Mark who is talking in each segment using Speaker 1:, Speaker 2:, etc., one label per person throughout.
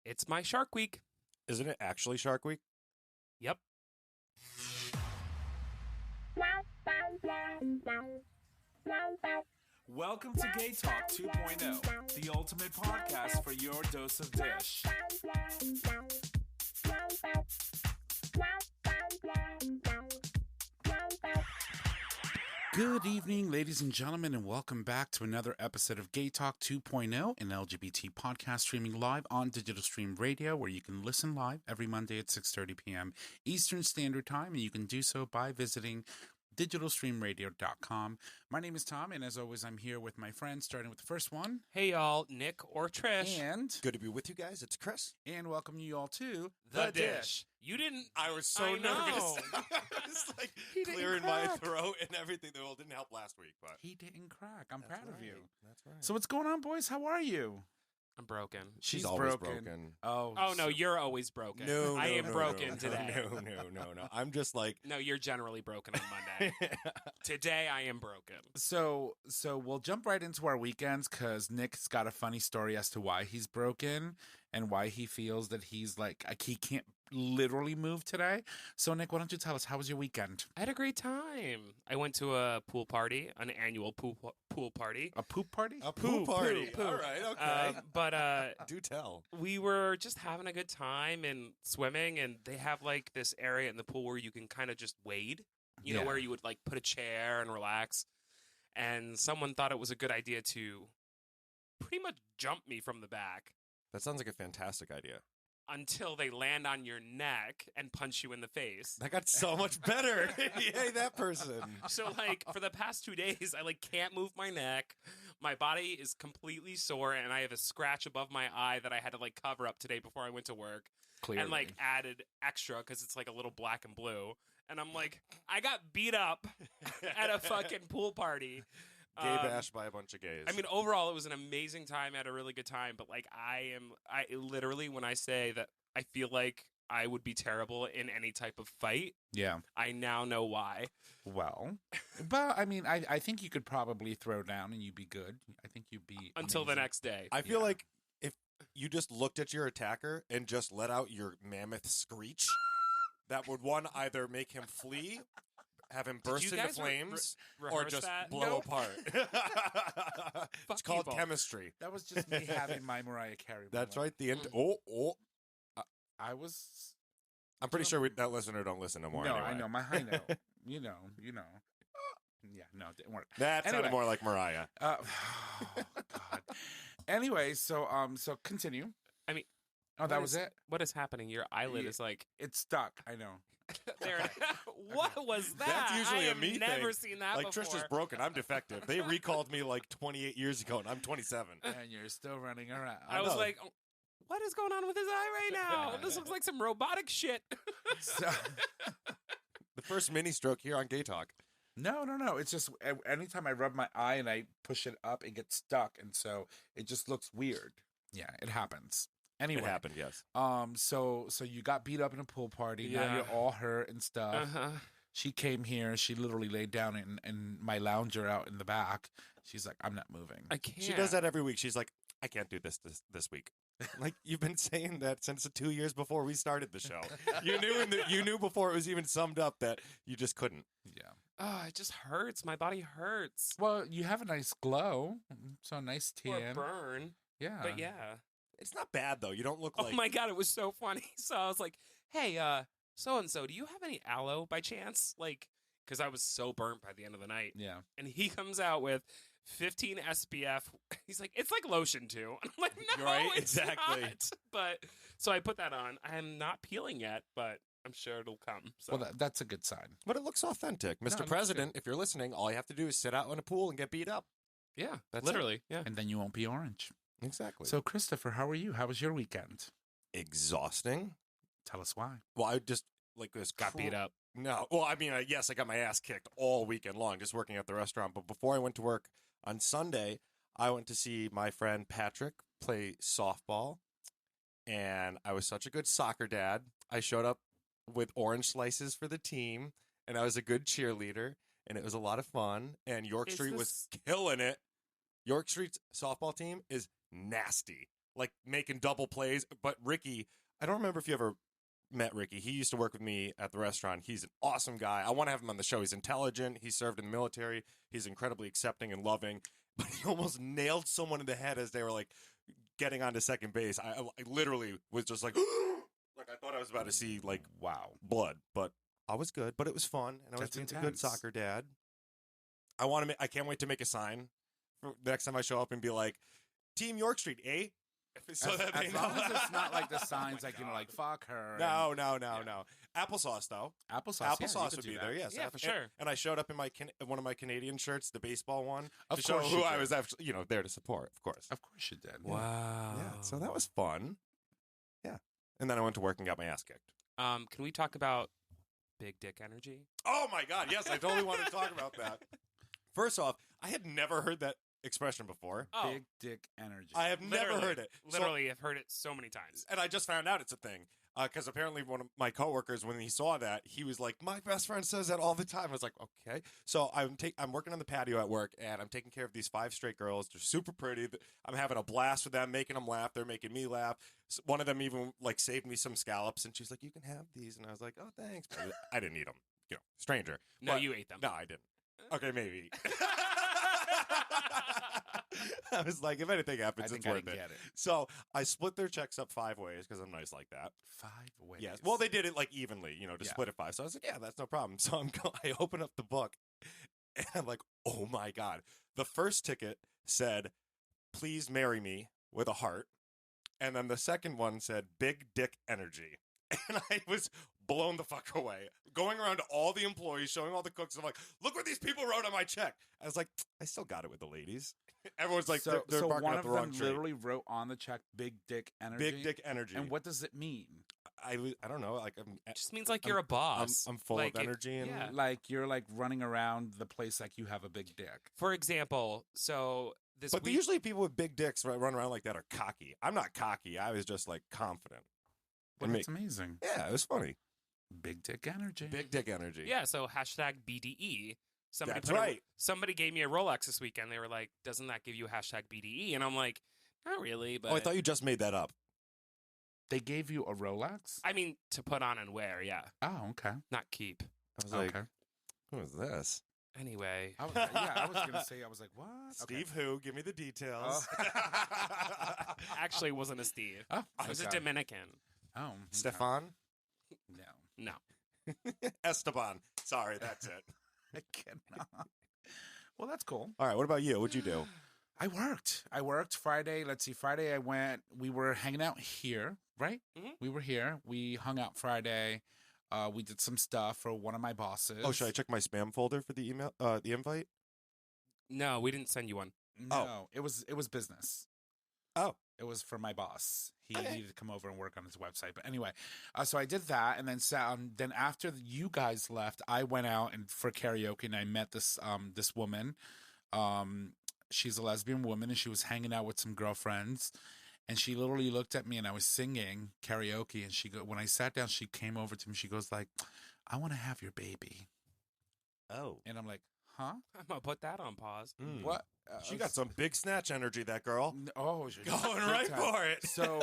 Speaker 1: It's my Shark Week.
Speaker 2: Isn't it actually Shark Week?
Speaker 1: Yep.
Speaker 3: Welcome to Gay Talk 2.0, the ultimate podcast for your dose of dish.
Speaker 4: Good evening, ladies and gentlemen, and welcome back to another episode of Gay Talk 2.0, an LGBT podcast streaming live on Digital Stream Radio, where you can listen live every Monday at 6:30 p.m. Eastern Standard Time, and you can do so by visiting digitalstreamradio.com. My name is Tom, and as always, I'm here with my friends, starting with the first one.
Speaker 1: Hey, y'all. Nick or Trish.
Speaker 4: And
Speaker 2: Good to be with you guys. It's Chris.
Speaker 4: welcome you all to
Speaker 1: The Dish. You didn't...
Speaker 2: I was so
Speaker 1: I know.
Speaker 2: nervous. I was like
Speaker 4: didn't
Speaker 2: clearing my
Speaker 4: crack.
Speaker 2: throat and everything. Well, it didn't help last week, but
Speaker 4: He Didn't Crack. I'm proud of you.
Speaker 2: That's right.
Speaker 4: So what's going on, boys? How are you?
Speaker 1: I'm broken.
Speaker 2: She's always broken.
Speaker 1: Oh, no, you're always broken.
Speaker 2: No,
Speaker 1: I am
Speaker 2: no,
Speaker 1: broken
Speaker 2: no,
Speaker 1: today.
Speaker 2: No. I'm just like,
Speaker 1: No, you're generally broken on Monday. Today, I am broken.
Speaker 4: So we'll jump right into our weekends because Nick's got a funny story as to why he's broken and why he feels that he's like he can't literally move today. So Nick, why don't you tell us, how was your weekend?
Speaker 1: I had a great time. I went to a pool party, an annual pool party.
Speaker 4: A poop party?
Speaker 2: a pool party.
Speaker 1: poo.
Speaker 2: All right, okay.
Speaker 1: But
Speaker 2: Do tell.
Speaker 1: we were just having a good time and swimming, and they have like this area in the pool where you can kind of just wade, you know,
Speaker 4: Yeah.
Speaker 1: where you would like put a chair and relax. And someone thought it was a good idea to pretty much jump me from the back
Speaker 2: That sounds like a fantastic idea.
Speaker 1: until they land on your neck and punch you in the face.
Speaker 2: That got so much better. Yay, that person.
Speaker 1: So like for the past 2 days, I like can't move my neck. My body is completely sore, and I have a scratch above my eye that I had to like cover up today before I went to work.
Speaker 4: Clearly.
Speaker 1: And like added extra because it's like a little black and blue. And I'm like, I got beat up at a fucking pool party.
Speaker 2: Gay bashed by a bunch of gays.
Speaker 1: I mean, overall, it was an amazing time. I had a really good time. But like, I literally, when I say that I feel like I would be terrible in any type of fight,
Speaker 4: Yeah.
Speaker 1: I now know why.
Speaker 4: Well, but I mean, I think you could probably throw down and you'd be good. I think you'd be
Speaker 1: Until the
Speaker 4: amazing.
Speaker 1: next day.
Speaker 2: I feel like if you just looked at your attacker and just let out your mammoth screech, that would either make him flee, have him burst
Speaker 1: you
Speaker 2: into
Speaker 1: guys
Speaker 2: flames, or
Speaker 1: rehearse
Speaker 2: just
Speaker 1: that?
Speaker 2: blow
Speaker 1: Nope.
Speaker 2: apart. It's called
Speaker 1: you both.
Speaker 2: chemistry.
Speaker 4: That was just me having my Mariah Carey.
Speaker 2: That's
Speaker 4: moment.
Speaker 2: right. The end. Oh.
Speaker 4: I was.
Speaker 2: I'm pretty sure that listener don't listen no more.
Speaker 4: No,
Speaker 2: anyway.
Speaker 4: I know my high note. You know. Yeah, no, it didn't work.
Speaker 2: That sounded
Speaker 4: Anyway.
Speaker 2: more like Mariah.
Speaker 4: Oh God. Anyway, so continue.
Speaker 1: I mean,
Speaker 4: Oh, that was it.
Speaker 1: What is happening? Your eyelid is like
Speaker 4: It's stuck. I know.
Speaker 1: there. What was that?
Speaker 2: That's usually
Speaker 1: I
Speaker 2: a me
Speaker 1: have never
Speaker 2: thing.
Speaker 1: seen that
Speaker 2: Like
Speaker 1: before.
Speaker 2: Trish is broken. I'm defective. They recalled me like 28 years ago, and I'm 27.
Speaker 4: And you're still running around.
Speaker 1: I was
Speaker 2: know.
Speaker 1: like, oh, what is going on with his eye right now? This looks like some robotic shit.
Speaker 4: So,
Speaker 2: The first mini stroke here on Gay Talk.
Speaker 4: no. It's just anytime I rub my eye and I push it up, it gets stuck, and so it just looks weird. Yeah, it happens. Anyway,
Speaker 2: It happened, yes.
Speaker 4: So you got beat up in a pool party. Now
Speaker 1: Yeah.
Speaker 4: you're all hurt and stuff.
Speaker 1: Uh-huh.
Speaker 4: She came here. She literally laid down in my lounger out in the back. She's like, I'm not moving.
Speaker 1: I can't.
Speaker 2: She does that every week. She's like, I can't do this week. Like, you've been saying that since the 2 years before we started the show. You knew before it was even summed up that you just couldn't.
Speaker 4: Yeah.
Speaker 1: Oh, it just hurts. My body hurts.
Speaker 4: Well, you have a nice glow. So nice
Speaker 1: Or
Speaker 4: tan.
Speaker 1: burn.
Speaker 4: Yeah.
Speaker 1: But yeah.
Speaker 2: It's not bad, though. You don't look
Speaker 1: Oh
Speaker 2: like...
Speaker 1: my God, it was so funny. So I was like, hey, so-and-so, do you have any aloe by chance? Like, because I was so burnt by the end of the night.
Speaker 4: Yeah.
Speaker 1: And he comes out with 15 SPF. He's like, it's like lotion too. And I'm like, no,
Speaker 2: Right?
Speaker 1: it's
Speaker 2: Exactly.
Speaker 1: not. But so I put that on. I'm not peeling yet, but I'm sure it'll come. So
Speaker 4: Well, that's a good sign.
Speaker 2: But it looks authentic. Mr.
Speaker 4: looks
Speaker 2: President, if you're listening, all you have to do is sit out in a pool and get beat up.
Speaker 1: yeah,
Speaker 2: That's
Speaker 1: literally. Yeah.
Speaker 4: And then you won't be orange.
Speaker 2: Exactly.
Speaker 4: So, Christopher, how are you? How was your weekend?
Speaker 2: Exhausting.
Speaker 4: Tell us why.
Speaker 2: Well, I just like this
Speaker 1: Got beat up.
Speaker 2: No. Well, I mean, yes, I got my ass kicked all weekend long just working at the restaurant. But before I went to work on Sunday, I went to see my friend Patrick play softball. And I was such a good soccer dad. I showed up with orange slices for the team, and I was a good cheerleader, and it was a lot of fun. And York
Speaker 1: Is
Speaker 2: Street
Speaker 1: this-
Speaker 2: was killing it. York Street's softball team is nasty. like making double plays. But Ricky, I don't remember if you ever met Ricky. He used to work with me at the restaurant. He's an awesome guy. I want to have him on the show. He's intelligent. He served in the military. He's incredibly accepting and loving. But he almost nailed someone in the head as they were like getting onto second base. I literally was just like, like I thought I was about to see like
Speaker 4: Wow.
Speaker 2: blood. But I was good. But it was fun, and I was
Speaker 4: That's
Speaker 2: being a good
Speaker 4: intense.
Speaker 2: soccer dad. I can't wait to make a sign for the next time I show up and be like, Team York Street, eh? So that they
Speaker 4: As
Speaker 2: know.
Speaker 4: long as it's not like the signs
Speaker 2: Oh my
Speaker 4: like,
Speaker 2: God.
Speaker 4: like, fuck her.
Speaker 2: No.
Speaker 4: Yeah.
Speaker 2: Applesauce though.
Speaker 4: Applesauce.
Speaker 2: Applesauce would be there. Yes.
Speaker 1: Yeah, for sure.
Speaker 2: And I showed up in my one of my Canadian shirts, the baseball one,
Speaker 4: Of
Speaker 2: to show
Speaker 4: course
Speaker 2: who
Speaker 4: you
Speaker 2: I
Speaker 4: did.
Speaker 2: was actually, there to support. Of course.
Speaker 4: Of course you did.
Speaker 1: Wow.
Speaker 2: Yeah. So that was fun. Yeah. And then I went to work and got my ass kicked.
Speaker 1: Can we talk about big dick energy?
Speaker 2: Oh my God! Yes, I totally wanted to talk about that. First off, I had never heard that expression before.
Speaker 1: Oh,
Speaker 4: Big dick energy.
Speaker 2: I have never
Speaker 1: literally,
Speaker 2: heard it. So-
Speaker 1: Literally, I've heard it so many times.
Speaker 2: and I just found out it's a thing. Because apparently one of my coworkers, when he saw that, he was like, "My best friend says that all the time." I was like, "Okay." So I'm working on the patio at work, and I'm taking care of these 5 straight girls. They're super pretty. I'm having a blast with them, making them laugh. They're making me laugh. One of them even like saved me some scallops, and she's like, "You can have these," and I was like, "Oh, thanks." But I didn't eat them. Stranger.
Speaker 1: No,
Speaker 2: But-
Speaker 1: you ate them.
Speaker 2: No, I didn't. Okay, maybe. I was like, if anything
Speaker 4: I
Speaker 2: happens,
Speaker 4: think
Speaker 2: it's
Speaker 4: I
Speaker 2: worth
Speaker 4: didn't
Speaker 2: it.
Speaker 4: get it.
Speaker 2: So I split their checks up 5 ways because I'm nice like that.
Speaker 4: 5 ways.
Speaker 2: Yes. Well, they did it like evenly, to
Speaker 4: Yeah.
Speaker 2: split it 5. So I was like, yeah, that's no problem. So I open up the book and I'm like, oh my God. The first ticket said, "Please marry me," with a heart. And then the second one said, "Big dick energy." And I was blown the fuck away. Going around to all the employees, showing all the cooks. I'm like, look what these people wrote on my check. I was like, I still got it with the ladies. Everyone's like,
Speaker 4: so
Speaker 2: they're barking
Speaker 4: one
Speaker 2: up
Speaker 4: of
Speaker 2: the wrong
Speaker 4: them
Speaker 2: tree.
Speaker 4: literally wrote on the check "big dick energy."
Speaker 2: Big dick energy.
Speaker 4: And what does it mean?
Speaker 2: I don't know. Like
Speaker 1: It just means like you're a boss.
Speaker 2: I'm full
Speaker 1: Like,
Speaker 2: of energy and
Speaker 1: yeah.
Speaker 4: Like you're like running around the place like you have a big dick.
Speaker 1: For example, so this
Speaker 2: But
Speaker 1: week,
Speaker 2: usually people with big dicks run around like that are cocky. I'm not cocky. I was just like confident.
Speaker 4: Well,
Speaker 2: And
Speaker 4: that's amazing.
Speaker 2: Yeah, it was funny.
Speaker 4: Big dick energy.
Speaker 2: Big dick energy.
Speaker 1: yeah. So hashtag BDE. Somebody
Speaker 2: That's
Speaker 1: put
Speaker 2: right.
Speaker 1: Somebody gave me a Rolex this weekend. They were like, "Doesn't that give you a hashtag BDE?" And I'm like, "Not really." But
Speaker 2: Oh, I thought you just made that up.
Speaker 4: They gave you a Rolex?
Speaker 1: I mean, to put on and wear, yeah,
Speaker 4: Oh, okay.
Speaker 1: not keep.
Speaker 2: I was like,
Speaker 4: Okay.
Speaker 2: who is this?
Speaker 1: Anyway,
Speaker 4: I was gonna say, I was like, what? Okay.
Speaker 2: Steve who? Give me the details.
Speaker 4: Oh.
Speaker 1: actually, it wasn't a Steve.
Speaker 4: Oh,
Speaker 1: I was a
Speaker 4: okay.
Speaker 1: Dominican.
Speaker 4: Oh, okay.
Speaker 2: Stefan?
Speaker 4: No,
Speaker 1: No.
Speaker 2: Esteban. Sorry, that's it.
Speaker 4: I cannot. Well, that's cool.
Speaker 2: All right, what about you? What'd you do?
Speaker 4: I worked Friday. Let's see. Friday, we were hanging out here, right?
Speaker 1: Mhm.
Speaker 4: We were here. We hung out Friday. We did some stuff for one of my bosses.
Speaker 2: Oh, should I check my spam folder for the email, the invite?
Speaker 1: No, we didn't send you one.
Speaker 4: No, it was business.
Speaker 2: Oh.
Speaker 4: It was for my boss. He
Speaker 2: Okay.
Speaker 4: needed to come over and work on his website. But anyway, so I did that, and then after you guys left, I went out and for karaoke, and I met this woman. She's a lesbian woman, and she was hanging out with some girlfriends, and she literally looked at me, and I was singing karaoke, and when I sat down, she came over to me. She goes like, "I want to have your baby,"
Speaker 2: Oh.
Speaker 4: and I'm like, "Huh?
Speaker 1: I'm gonna put that on pause.
Speaker 2: Mm.
Speaker 4: What?"
Speaker 2: She got some big snatch energy, that girl.
Speaker 4: Oh, she-
Speaker 2: Going
Speaker 4: big
Speaker 2: right
Speaker 4: time.
Speaker 2: for it.
Speaker 4: So,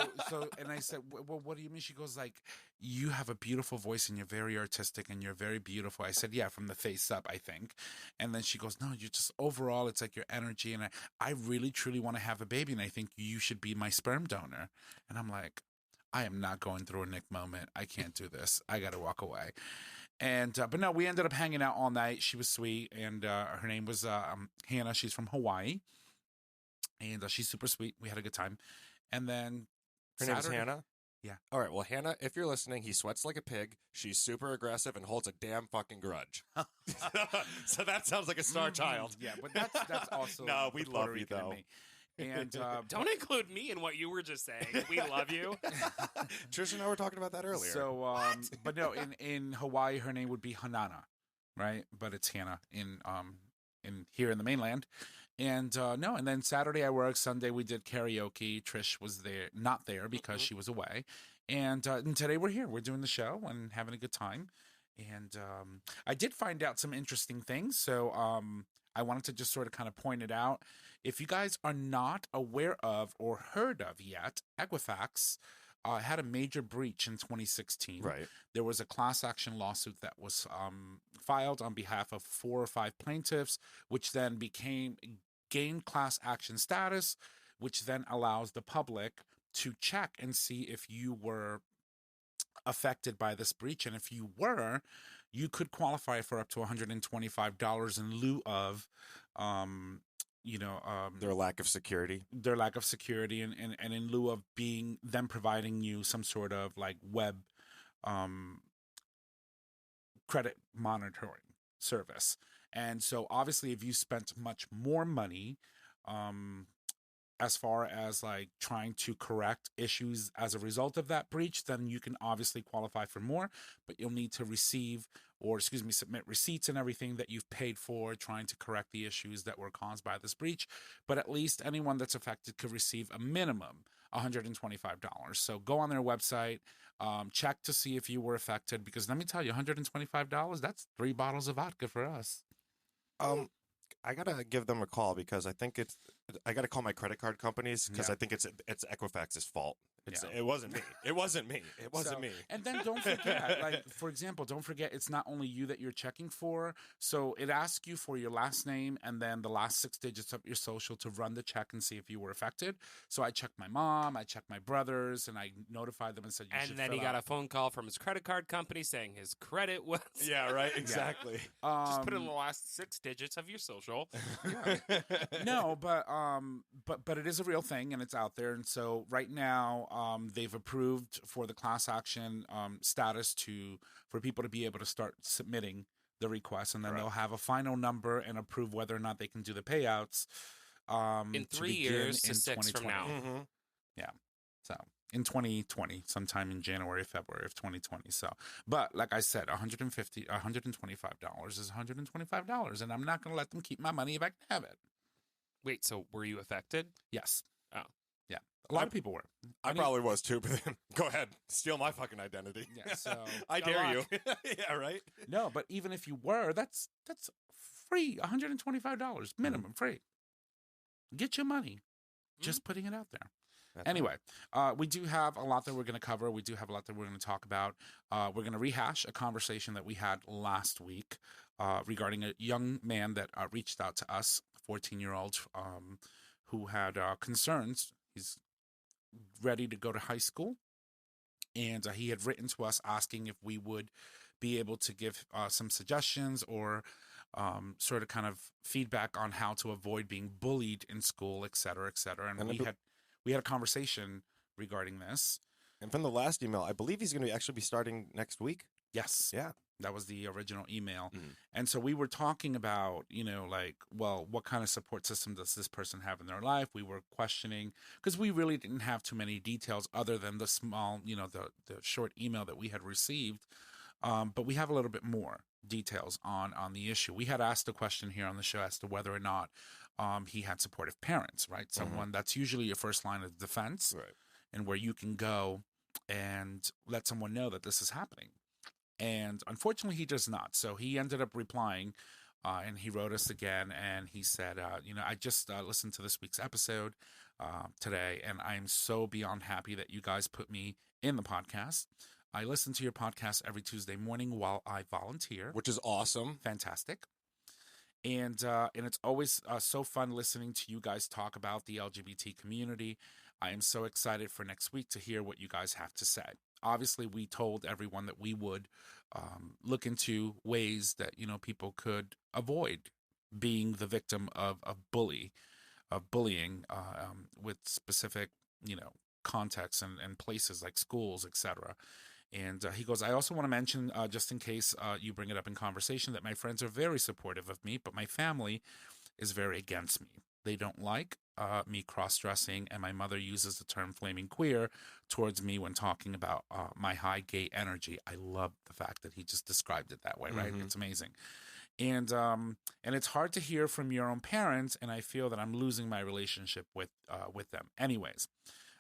Speaker 4: and I said, well, what do you mean? She goes like, "You have a beautiful voice and you're very artistic and you're very beautiful." I said, "Yeah, from the face up, I think." And then she goes, "No, you just overall, it's like your energy. And I really, truly want to have a baby. And I think you should be my sperm donor." And I'm like, I am not going through a Nick moment. I can't do this. I got to walk away. And, but no, we ended up hanging out all night. She was sweet. And her name was Hannah. She's from Hawaii. And she's super sweet. We had a good time. And then
Speaker 2: Her name is
Speaker 4: Saturday-
Speaker 2: Hannah?
Speaker 4: Yeah.
Speaker 2: All right. Well, Hannah, if you're listening, he sweats like a pig. She's super aggressive and holds a damn fucking grudge. So that sounds like a star
Speaker 4: Mhm.
Speaker 2: child.
Speaker 4: Yeah, but that's also
Speaker 2: No, we
Speaker 4: the
Speaker 2: love
Speaker 4: Puerto
Speaker 2: you,
Speaker 4: Rican in
Speaker 2: though.
Speaker 4: me. And
Speaker 1: Don't include me in what you were just saying. We love you.
Speaker 2: Trish and I were talking about that earlier.
Speaker 4: so, but no, in Hawaii, her name would be Hanana, right? But it's Hannah in here in the mainland. And no, and then Saturday I worked. Sunday we did karaoke. Trish was not there because she was away. And today we're here. We're doing the show and having a good time. And I did find out some interesting things. So I wanted to just sort of kind of point it out. If you guys are not aware of or heard of yet, Equifax had a major breach in 2016.
Speaker 2: Right.
Speaker 4: There was a class action lawsuit that was filed on behalf of 4 or 5 plaintiffs, which then gained class action status, which then allows the public to check and see if you were affected by this breach. And if you were, you could qualify for up to $125 in lieu of,
Speaker 2: Their lack of security.
Speaker 4: And in lieu of them providing you some sort of like web credit monitoring service. And so obviously if you spent much more money as far as like trying to correct issues as a result of that breach, then you can obviously qualify for more, but you'll need to submit receipts and everything that you've paid for trying to correct the issues that were caused by this breach. But at least anyone that's affected could receive a minimum $125. So go on their website, check to see if you were affected, because let me tell you, $125, that's 3 bottles of vodka for us.
Speaker 2: I gotta give them a call because I think I gotta call my credit card companies because I think it's Equifax's fault. It wasn't me. It wasn't me. It wasn't me.
Speaker 4: And then don't forget, like, for example, don't forget it's not only you that you're checking for. So it asks you for your last name and then the last 6 digits of your social to run the check and see if you were affected. So I checked my mom, I checked my brothers, and I notified them and said, you should
Speaker 1: And then
Speaker 4: fill
Speaker 1: he got
Speaker 4: out.
Speaker 1: a phone call from his credit card company saying his credit was.
Speaker 2: Yeah, right. Exactly.
Speaker 1: Just put in the last 6 digits of your social.
Speaker 4: No, but it is a real thing and it's out there. And so right now, they've approved for the class action status for people to be able to start submitting the request, and then they'll have a final number and approve whether or not they can do the payouts
Speaker 1: In 3 years to 6 from now.
Speaker 2: Mm-hmm.
Speaker 4: Yeah, so in 2020, sometime in January, February of 2020. So, but like I said, $125 is $125, and I'm not going to let them keep my money if I can have it.
Speaker 1: Wait, so were you affected?
Speaker 4: Yes.
Speaker 1: Oh.
Speaker 4: Yeah. A lot of people were.
Speaker 2: I probably was too, but then go ahead, steal my fucking identity.
Speaker 4: Yeah, so
Speaker 2: I
Speaker 1: Good
Speaker 2: dare you.
Speaker 1: luck.
Speaker 2: Yeah, right.
Speaker 4: no, but even if you were, that's free. $125 minimum, free. Get your money. Just putting it out there.
Speaker 2: That's
Speaker 4: Anyway, we do have a lot that we're going to cover. We do have a lot that we're going to talk about. We're going to rehash a conversation that we had last week regarding a young man that reached out to us, a 14-year-old, who had concerns. He's ready to go to high school, and he had written to us asking if we would be able to give some suggestions or sort of kind of feedback on how to avoid being bullied in school, et cetera, et cetera. And we had a conversation regarding this.
Speaker 2: And from the last email, I believe he's going to actually be starting next week.
Speaker 4: Yes.
Speaker 2: Yeah.
Speaker 4: That was the original email.
Speaker 2: Mhm.
Speaker 4: And so we were talking about, what kind of support system does this person have in their life? We were questioning, because we really didn't have too many details other than the small, the short email that we had received. But we have a little bit more details on the issue. We had asked a question here on the show as to whether or not he had supportive parents, right? Someone that's usually your first line of defense,
Speaker 2: Right.
Speaker 4: and where you can go and let someone know that this is happening. And unfortunately, he does not. So he ended up replying, and he wrote us again, and he said, I just listened to this week's episode today, and I am so beyond happy that you guys put me in the podcast. I listen to your podcast every Tuesday morning while I volunteer.
Speaker 2: Which is awesome.
Speaker 4: Fantastic. And it's always so fun listening to you guys talk about the LGBT community. I am so excited for next week to hear what you guys have to say. Obviously, we told everyone that we would look into ways that, people could avoid being the victim of bullying with specific, contexts and places like schools, etc. And he goes, I also want to mention, just in case you bring it up in conversation, that my friends are very supportive of me, but my family is very against me. They don't like me cross-dressing, and my mother uses the term flaming queer towards me when talking about my high gay energy. I love the fact that he just described it that way, right?
Speaker 2: Mhm.
Speaker 4: It's amazing. And it's hard to hear from your own parents, and I feel that I'm losing my relationship with them. Anyways,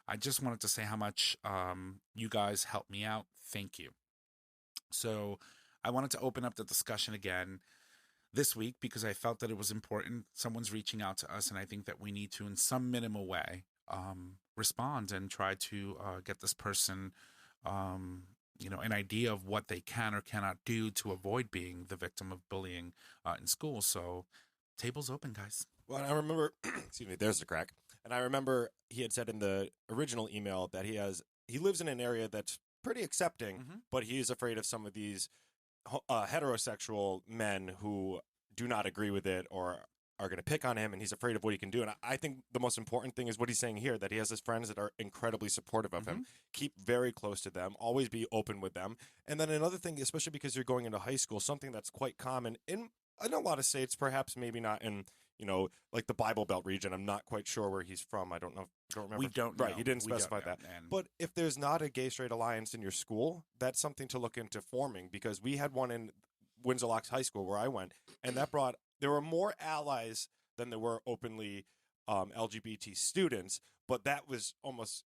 Speaker 4: I just wanted to say how much you guys helped me out. Thank you. So I wanted to open up the discussion again. this week because I felt that it was important. Someone's reaching out to us, and I think that we need to, in some minimal way, respond and try to get this person, an idea of what they can or cannot do to avoid being the victim of bullying in school. So, table's open, guys.
Speaker 2: Well, I remember, excuse me, there's the crack. And I remember he had said in the original email that he lives in an area that's pretty accepting, but he is afraid of some of these heterosexual men who do not agree with it or are going to pick on him, and he's afraid of what he can do. And I think the most important thing is what he's saying here, that he has his friends that are incredibly supportive of him. Keep very close to them. Always be open with them. And then another thing, especially because you're going into high school, something that's quite common in a lot of states, perhaps maybe not in, like the Bible Belt region. I'm not quite sure where he's from. I don't remember.
Speaker 4: We don't know.
Speaker 2: Right, he didn't specify that. But if there's not a gay-straight alliance in your school, that's something to look into forming, because we had one in Windsor Locks High School where I went, and there were more allies than there were openly LGBT students, but that was almost,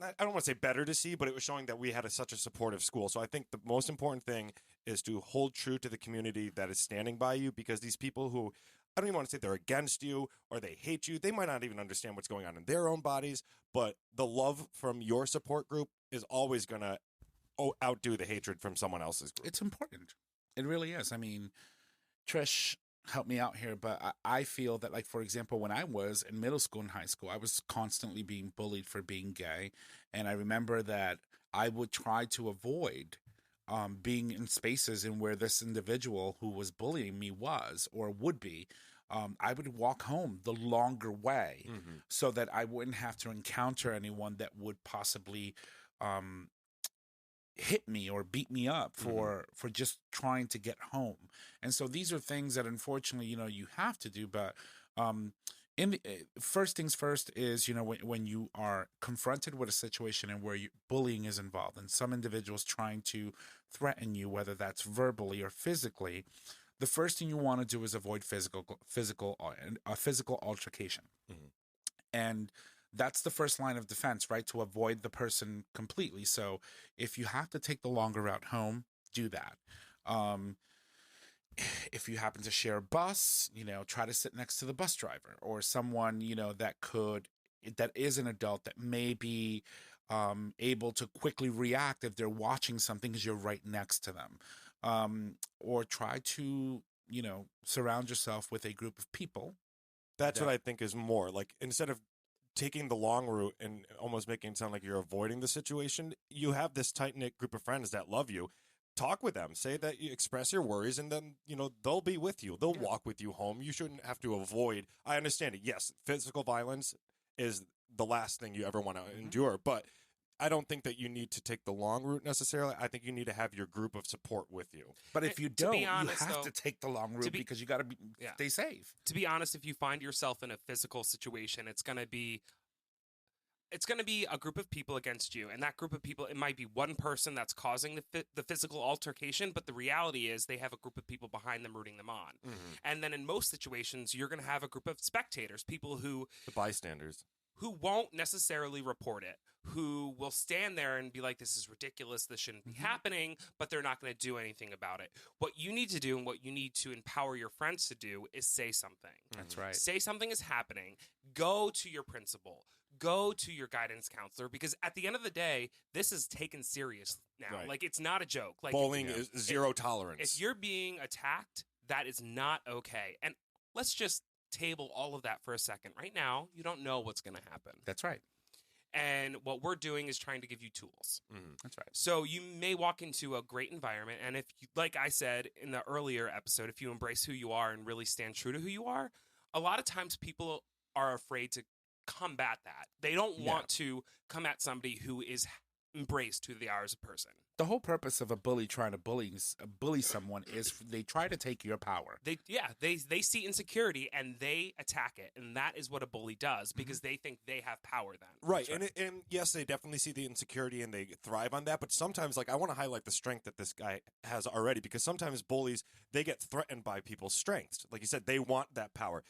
Speaker 2: I don't want to say better to see, but it was showing that we had such a supportive school. So I think the most important thing is to hold true to the community that is standing by you, because these people who, I don't even want to say they're against you or they hate you, they might not even understand what's going on in their own bodies, but the love from your support group is always going to outdo the hatred from someone else's group.
Speaker 4: It's important. It really is. I mean, Trish, help me out here, but I feel that, like, for example, when I was in middle school and high school, I was constantly being bullied for being gay. And I remember that I would try to avoid being in spaces in where this individual who was bullying me was or would be. I would walk home the longer way so that I wouldn't have to encounter anyone that would possibly hit me or beat me up for just trying to get home. And so these are things that unfortunately, you have to do. But first things first is, when you are confronted with a situation and where bullying is involved and some individuals trying to threaten you, whether that's verbally or physically, the first thing you want to do is avoid physical altercation. And that's the first line of defense, right? To avoid the person completely. So if you have to take the longer route home, do that. If you happen to share a bus, try to sit next to the bus driver or someone, that is an adult that may be able to quickly react if they're watching something because you're right next to them. Or try to, surround yourself with a group of people.
Speaker 2: That's what I think is more like, instead of taking the long route and almost making it sound like you're avoiding the situation, you have this tight-knit group of friends that love you. Talk with them. Say that you express your worries, and then, they'll be with you. They'll walk with you home. You shouldn't have to avoid. I understand it. Yes, physical violence is the last thing you ever want to endure, but I don't think that you need to take the long route necessarily. I think you need to have your group of support with you.
Speaker 4: But if you don't, you have to take the long route because you got to stay safe.
Speaker 1: To be honest, if you find yourself in a physical situation, it's going to be a group of people against you, and that group of people, it might be one person that's causing the physical altercation, but the reality is they have a group of people behind them rooting them on. And then in most situations, you're going to have a group of spectators, people the
Speaker 2: bystanders,
Speaker 1: who won't necessarily report it, who will stand there and be like, this is ridiculous, this shouldn't be happening, but they're not going to do anything about it. What you need to do and what you need to empower your friends to do is say something.
Speaker 4: That's right.
Speaker 1: Say something is happening. Go to your principal. Go to your guidance counselor, because at the end of the day, this is taken serious now.
Speaker 2: Right.
Speaker 1: Like, it's not a joke. Like,
Speaker 2: bullying is zero tolerance.
Speaker 1: If you're being attacked, that is not okay. And let's just table all of that for a second. Right now, you don't know what's going to happen.
Speaker 4: That's right.
Speaker 1: And what we're doing is trying to give you tools.
Speaker 4: That's right.
Speaker 1: So you may walk into a great environment, and if you, like I said in the earlier episode, if you embrace who you are and really stand true to who you are, a lot of times people are afraid to combat that. They don't want to come at somebody who is embraced who they are as a person.
Speaker 4: The whole purpose of a bully trying to bully someone is they try to take your power.
Speaker 1: They see insecurity and they attack it, and that is what a bully does, because they think they have power then.
Speaker 2: Right. And yes, they definitely see the insecurity and they thrive on that, but sometimes, like, I want to highlight the strength that this guy has already, because sometimes bullies, they get threatened by people's strengths. Like you said, they want that power.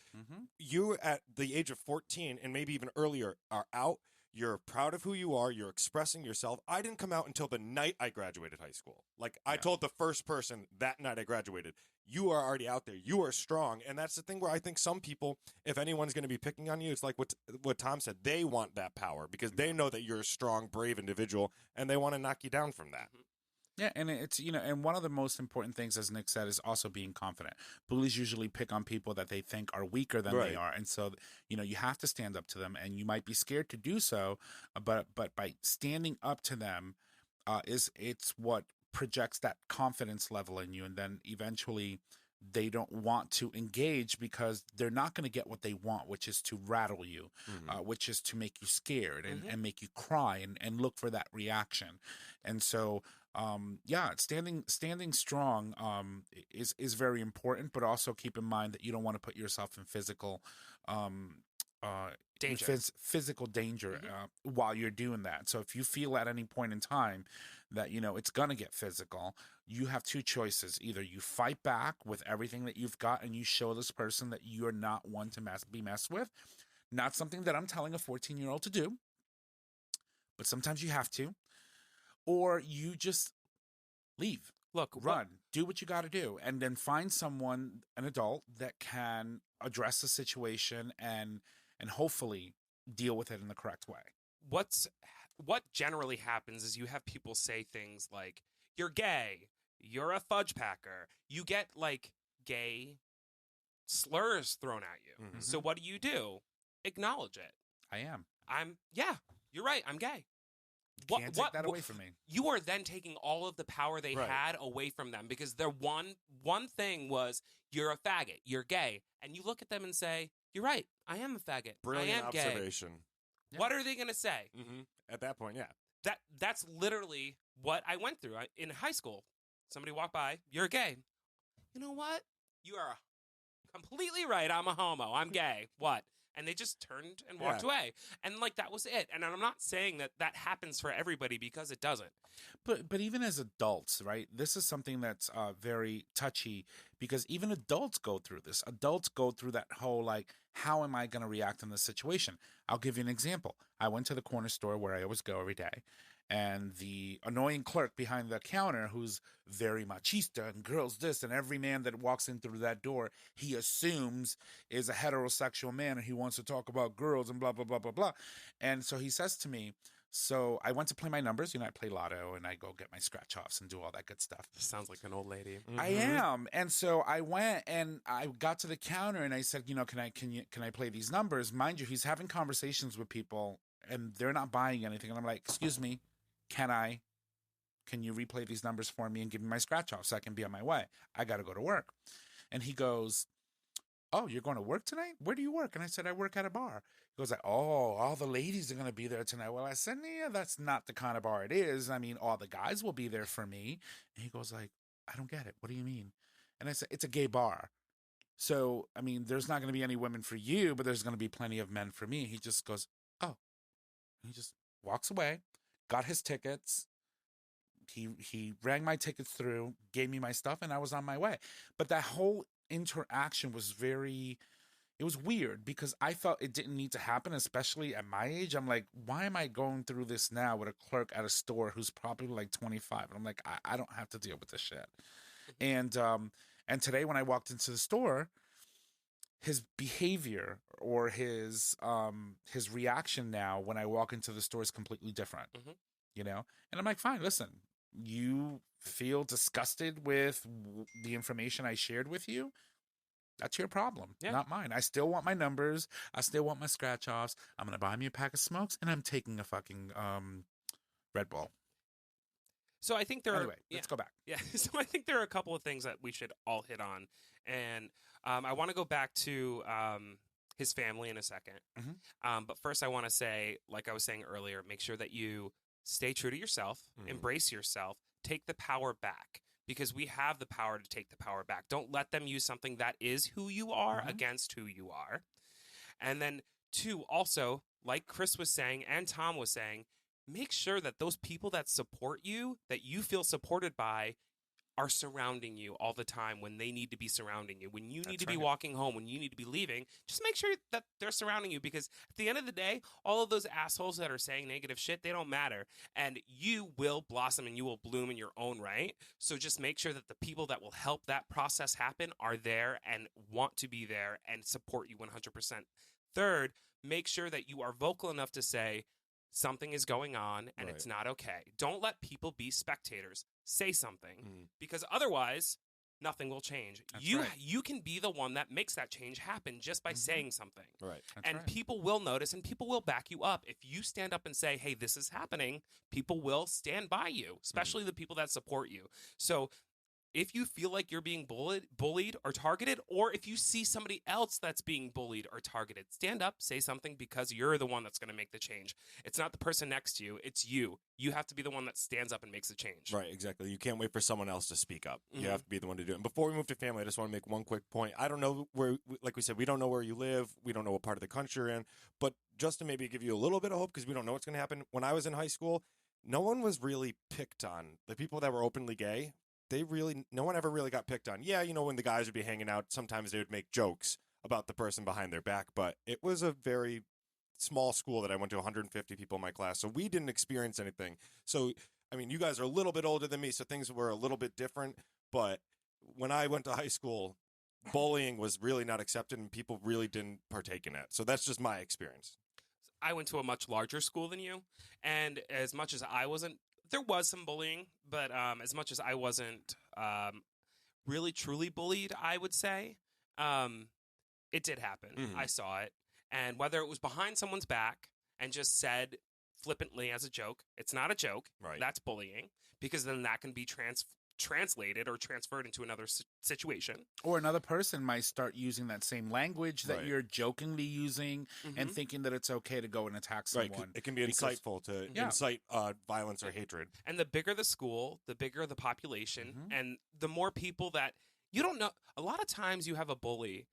Speaker 2: You, at the age of 14 and maybe even earlier, are out. You're proud of who you are. You're expressing yourself. I didn't come out until the night I graduated high school. Like, I told the first person that night I graduated, you are already out there. You are strong. And that's the thing where I think some people, if anyone's going to be picking on you, it's like what Tom said. They want that power because they know that you're a strong, brave individual, and they want to knock you down from that.
Speaker 4: Yeah, and it's, and one of the most important things, as Nick said, is also being confident. Bullies usually pick on people that they think are weaker than they are, and so you have to stand up to them, and you might be scared to do so, but by standing up to them, it's what projects that confidence level in you, and then eventually they don't want to engage because they're not going to get what they want, which is to rattle you, which is to make you scared and make you cry and look for that reaction. And so, standing strong is very important, but also keep in mind that you don't want to put yourself in physical
Speaker 1: danger.
Speaker 4: Physical danger while you're doing that. So if you feel at any point in time that it's gonna get physical, you have two choices. Either you fight back with everything that you've got and you show this person that you're not one to be messed with. Not something that I'm telling a 14-year-old to do, but sometimes you have to. Or you just leave.
Speaker 1: Look,
Speaker 4: run, do what you got to do, and then find someone, an adult, that can address the situation and hopefully deal with it in the correct way.
Speaker 1: What generally happens is you have people say things like, "You're gay," "You're a fudge packer." You get like gay slurs thrown at you. So what do? Acknowledge it. Yeah, you're right. I'm gay.
Speaker 4: Can't take that away from me.
Speaker 1: You are then taking all of the power they had away from them because their one thing was, you're a faggot, you're gay. And you look at them and say, you're right, I am a faggot.
Speaker 2: Brilliant
Speaker 1: I am
Speaker 2: observation.
Speaker 1: Gay. What are they going to say?
Speaker 2: At that point, yeah.
Speaker 1: That's literally what I went through in high school. Somebody walked by, you're gay. You know what? You are completely right. I'm a homo. I'm gay. What? And they just turned and walked away. And like, that was it. And I'm not saying that happens for everybody, because it doesn't.
Speaker 4: But even as adults, right? This is something that's very touchy, because even adults go through this. Adults go through that whole, like, how am I going to react in this situation? I'll give you an example. I went to the corner store where I always go every day. And the annoying clerk behind the counter, who's very machista and girls this, and every man that walks in through that door, he assumes is a heterosexual man and he wants to talk about girls and blah, blah, blah, blah, blah. And so he says to me, so I went to play my numbers. I play lotto and I go get my scratch offs and do all that good stuff.
Speaker 1: This sounds like an old lady.
Speaker 4: I am. And so I went and I got to the counter and I said, can I play these numbers? Mind you, he's having conversations with people and they're not buying anything. And I'm like, excuse me. Can you replay these numbers for me and give me my scratch off so I can be on my way? I got to go to work. And he goes, oh, you're going to work tonight? Where do you work? And I said, I work at a bar. He goes, like, oh, all the ladies are going to be there tonight. Well, I said, yeah, that's not the kind of bar it is. I mean, all the guys will be there for me. And he goes like, I don't get it. What do you mean? And I said, it's a gay bar. So, I mean, there's not going to be any women for you, but there's going to be plenty of men for me. He just goes, oh. He just walks away. Got his tickets. He rang my tickets through, gave me my stuff, and I was on my way. But that whole interaction was it was weird because I felt it didn't need to happen, especially at my age. I'm like, why am I going through this now with a clerk at a store who's probably like 25? And I'm like, I don't have to deal with this shit. And today when I walked into the store, his behavior or his reaction now when I walk into the store is completely different, And I'm like, fine, listen, you feel disgusted with the information I shared with you. That's your problem, not mine. I still want my numbers. I still want my scratch offs. I'm going to buy me a pack of smokes and I'm taking a fucking Red Bull.
Speaker 1: So I think
Speaker 4: Anyway, let's go back.
Speaker 1: Yeah. So I think there are a couple of things that we should all hit on. And I want to go back to his family in a second. But first I want to say, like I was saying earlier, make sure that you stay true to yourself, embrace yourself, take the power back, because we have the power to take the power back. Don't let them use something that is who you are against who you are. And then two, also, like Chris was saying and Tom was saying, make sure that those people that support you, that you feel supported by, are surrounding you all the time when they need to be surrounding you. When you need
Speaker 4: That's
Speaker 1: to be
Speaker 4: right.
Speaker 1: walking home, when you need to be leaving, just make sure that they're surrounding you, because at the end of the day, all of those assholes that are saying negative shit, they don't matter. And you will blossom and you will bloom in your own right. So just make sure that the people that will help that process happen are there and want to be there and support you 100%. Third, make sure that you are vocal enough to say, something is going on and
Speaker 2: Right.
Speaker 1: it's not okay. Don't let people be spectators. Say something,
Speaker 2: Mm.
Speaker 1: because otherwise nothing will change.
Speaker 4: That's
Speaker 1: You
Speaker 4: right.
Speaker 1: you can be the one that makes that change happen just by
Speaker 4: Mhm.
Speaker 1: saying something.
Speaker 2: Right.
Speaker 4: That's
Speaker 1: And
Speaker 4: right.
Speaker 1: people will notice and people will back you up. If you stand up and say, "Hey, this is happening," people will stand by you, especially the people that support you. So if you feel like you're being bullied or targeted, or if you see somebody else that's being bullied or targeted, stand up, say something, because you're the one that's going to make the change. It's not the person next to you, it's you. You have to be the one that stands up and makes a change.
Speaker 2: Right, exactly. You can't wait for someone else to speak up. You
Speaker 1: Mhm.
Speaker 2: have to be the one to do it. And before we move to family, I just want to make one quick point. I don't know where, like we said, we don't know where you live. We don't know what part of the country you're in. But just to maybe give you a little bit of hope, because we don't know what's going to happen. When I was in high school, no one was really picked on. The people that were openly gay, no one ever really got picked on. Yeah, when the guys would be hanging out, sometimes they would make jokes about the person behind their back. But it was a very small school that I went to, 150 people in my class. So we didn't experience anything. So I mean, you guys are a little bit older than me, so things were a little bit different. But when I went to high school, bullying was really not accepted, and people really didn't partake in it. So that's just my experience.
Speaker 1: I went to a much larger school than you, and as much as I wasn't, there was some bullying, but as much as I wasn't really truly bullied, I would say, it did happen.
Speaker 2: Mhm.
Speaker 1: I saw it, and whether it was behind someone's back and just said flippantly as a joke, it's not a joke.
Speaker 2: Right.
Speaker 1: That's bullying, because then that can be translated or transferred into another situation.
Speaker 4: Or another person might start using that same language that
Speaker 2: Right.
Speaker 4: you're jokingly using and
Speaker 1: Mhm.
Speaker 4: thinking that it's okay to go and attack
Speaker 2: Right.
Speaker 4: someone.
Speaker 2: It can be
Speaker 4: because-
Speaker 2: insightful to
Speaker 4: Yeah.
Speaker 2: incite violence or hatred.
Speaker 1: And the bigger the school, the bigger the population,
Speaker 4: Mhm.
Speaker 1: and the more people that you don't know. A lot of times you have a bully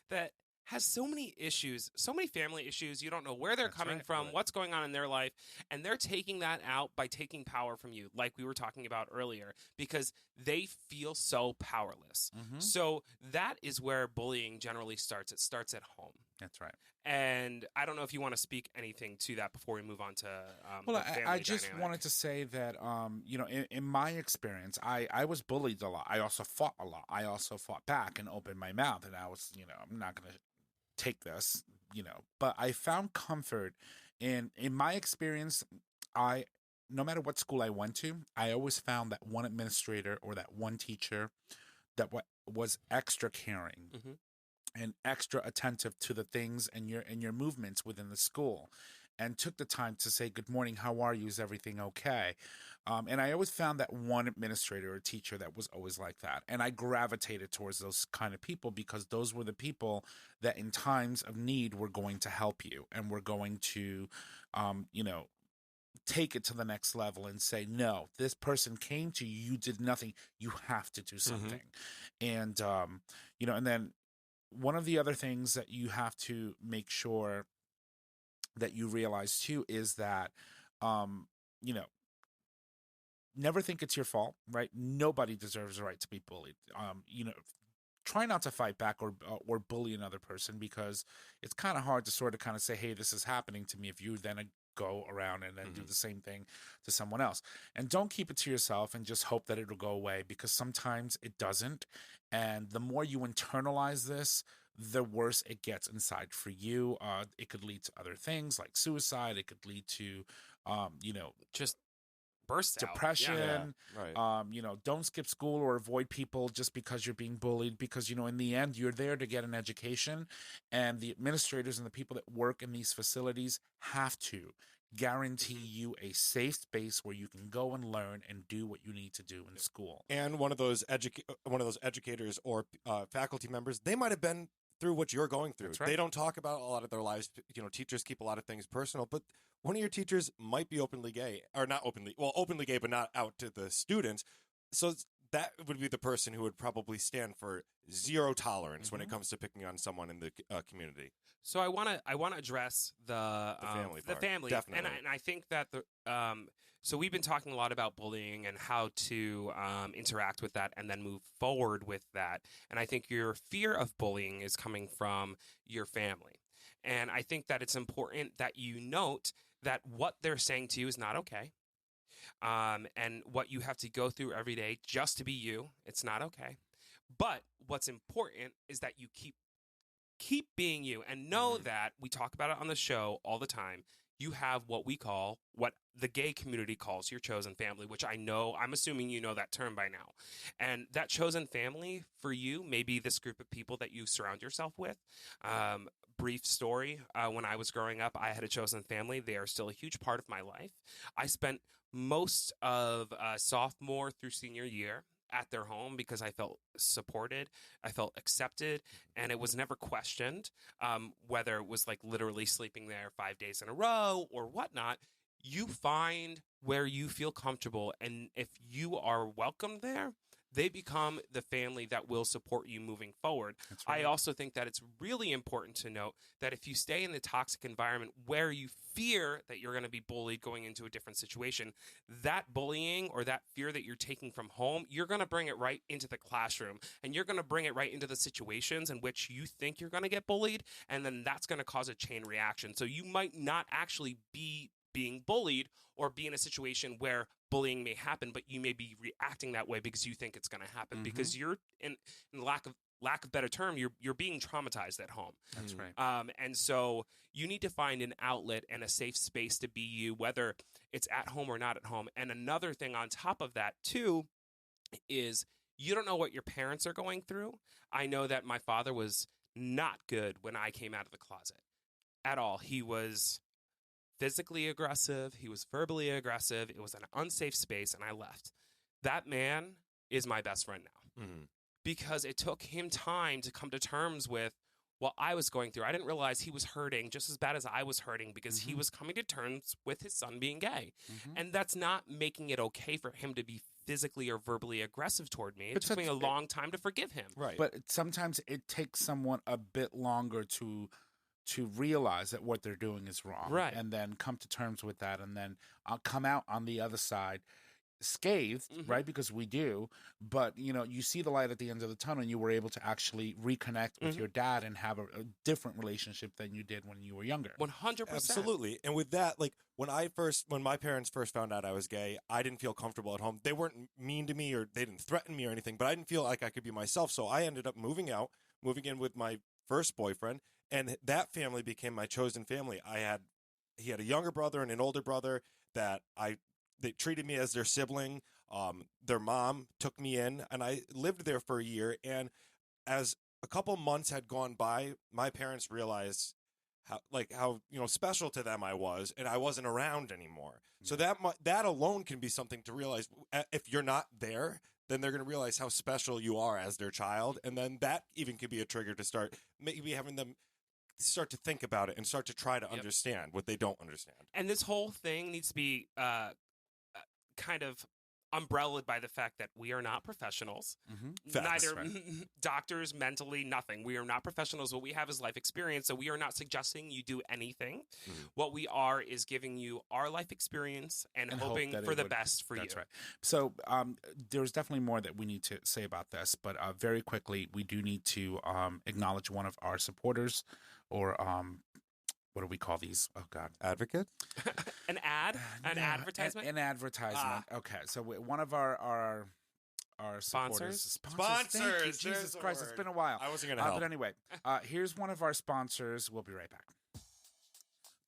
Speaker 1: that has so many issues, so many family issues. You don't know where they're
Speaker 4: That's
Speaker 1: coming
Speaker 4: right.
Speaker 1: from,
Speaker 2: Right.
Speaker 1: what's going on in their life, and they're taking that out by taking power from you, like we were talking about earlier, because they feel so powerless.
Speaker 4: Mhm.
Speaker 1: So that is where bullying generally starts. It starts at home.
Speaker 4: That's right.
Speaker 1: And I don't know if you want to speak anything to that before we move on to
Speaker 4: Well,
Speaker 1: the family
Speaker 4: I just
Speaker 1: dynamic.
Speaker 4: wanted to say that, in my experience, I was bullied a lot. I also fought a lot. I also fought back and opened my mouth, and I was, I'm not going to take this, but I found comfort in my experience. No matter what school I went to, I always found that one administrator or that one teacher that was extra caring
Speaker 1: Mhm.
Speaker 4: and extra attentive to the things and your movements within the school, and took the time to say, "Good morning, how are you? Is everything okay?" And I always found that one administrator or teacher that was always like that, and I gravitated towards those kind of people because those were the people that in times of need were going to help you and were going to take it to the next level and say, "No, this person came to you, you did nothing, you have to do something." And and then one of the other things that you have to make sure that you realize too is that never think it's your fault, right? Nobody deserves the right to be bullied. Try not to fight back or bully another person, because it's kind of hard to sort of say, "Hey, this is happening to me," if you then go around and then do the same thing to someone else. And don't keep it to yourself and just hope that it'll go away, because sometimes it doesn't. And the more you internalize this, the worse it gets inside for you. It could lead to other things like suicide. It could lead to,
Speaker 1: Just burst out.
Speaker 4: depression.
Speaker 2: Right.
Speaker 4: Don't skip school or avoid people just because you're being bullied, because in the end you're there to get an education, and the administrators and the people that work in these facilities have to guarantee you a safe space where you can go and learn and do what you need to do in school.
Speaker 2: And one of those educators or faculty members, they might have been through what you're going through.
Speaker 4: That's right.
Speaker 2: They don't talk about a lot of their lives. Teachers keep a lot of things personal, but one of your teachers might be openly gay, or not openly, well, openly gay, but not out to the students. So that would be the person who would probably stand for zero tolerance when it comes to picking on someone in the community.
Speaker 1: So I want to address the
Speaker 2: family
Speaker 1: the
Speaker 2: part.
Speaker 1: family,
Speaker 2: Definitely.
Speaker 1: and I think that so we've been talking a lot about bullying and how to interact with that and then move forward with that. And I think your fear of bullying is coming from your family. And I think that it's important that you note that what they're saying to you is not okay. And what you have to go through every day just to be you, it's not okay. But what's important is that you keep being you and know that we talk about it on the show all the time. You have what the gay community calls your chosen family, which I'm assuming you know that term by now. And that chosen family for you may be this group of people that you surround yourself with. Brief story. When I was growing up, I had a chosen family. They are still a huge part of my life. I spent most of sophomore through senior year at their home because I felt supported, I felt accepted, and it was never questioned whether it was like literally sleeping there 5 days in a row or whatnot. You find where you feel comfortable, and if you are welcomed there, they become the family that will support you moving forward.
Speaker 4: That's right.
Speaker 1: I also think that it's really important to note that if you stay in the toxic environment where you fear that you're going to be bullied going into a different situation, that bullying or that fear that you're taking from home, you're going to bring it right into the classroom, and you're going to bring it right into the situations in which you think you're going to get bullied, and then that's going to cause a chain reaction. So you might not actually be being bullied or be in a situation where bullying may happen, but you may be reacting that way because you think it's going to happen because you're in lack of better term, you're being traumatized at home.
Speaker 4: That's right.
Speaker 1: And so you need to find an outlet and a safe space to be you, whether it's at home or not at home. And another thing on top of that too is you don't know what your parents are going through. I know that my father was not good when I came out of the closet at all. He was physically aggressive. He was verbally aggressive. It was an unsafe space, and I left. That man is my best friend now because it took him time to come to terms with what I was going through. I didn't realize he was hurting just as bad as I was hurting because he was coming to terms with his son being gay. And that's not making it okay for him to be physically or verbally aggressive toward me. It took me a long time to forgive him.
Speaker 2: Right.
Speaker 4: But sometimes it takes someone a bit longer to realize that what they're doing is wrong,
Speaker 1: Right.
Speaker 4: and then come to terms with that, and then come out on the other side scathed, right? Because we do, but you see the light at the end of the tunnel, and you were able to actually reconnect with your dad and have a different relationship than you did when you were younger.
Speaker 1: 100%.
Speaker 2: Absolutely. And with that, like when my parents first found out I was gay, I didn't feel comfortable at home. They weren't mean to me or they didn't threaten me or anything, but I didn't feel like I could be myself. So I ended up moving in with my first boyfriend, and that family became my chosen family. He had a younger brother and an older brother that they treated me as their sibling. Their mom took me in, and I lived there for a year. And as a couple months had gone by, my parents realized how special to them I was, and I wasn't around anymore. So that alone can be something to realize. If you're not there, then they're going to realize how special you are as their child, and then that even could be a trigger to start maybe having them start to think about it and start to try to understand what they don't understand.
Speaker 1: And this whole thing needs to be kind of umbrellaed by the fact that we are not professionals. Neither doctors, mentally, nothing. We are not professionals. What we have is life experience, so we are not suggesting you do anything. What we are is giving you our life experience and hoping for the best for you.
Speaker 4: That's right. So there's definitely more that we need to say about this, but very quickly, we do need to acknowledge one of our supporters, or what do we call these? Oh, God.
Speaker 2: Advocate?
Speaker 1: An advertisement?
Speaker 4: An advertisement. Okay. So one of our
Speaker 1: sponsors.
Speaker 4: Thank you. Jesus Christ, it's been a while.
Speaker 2: I wasn't going to help.
Speaker 4: But anyway, here's one of our sponsors. We'll be right back.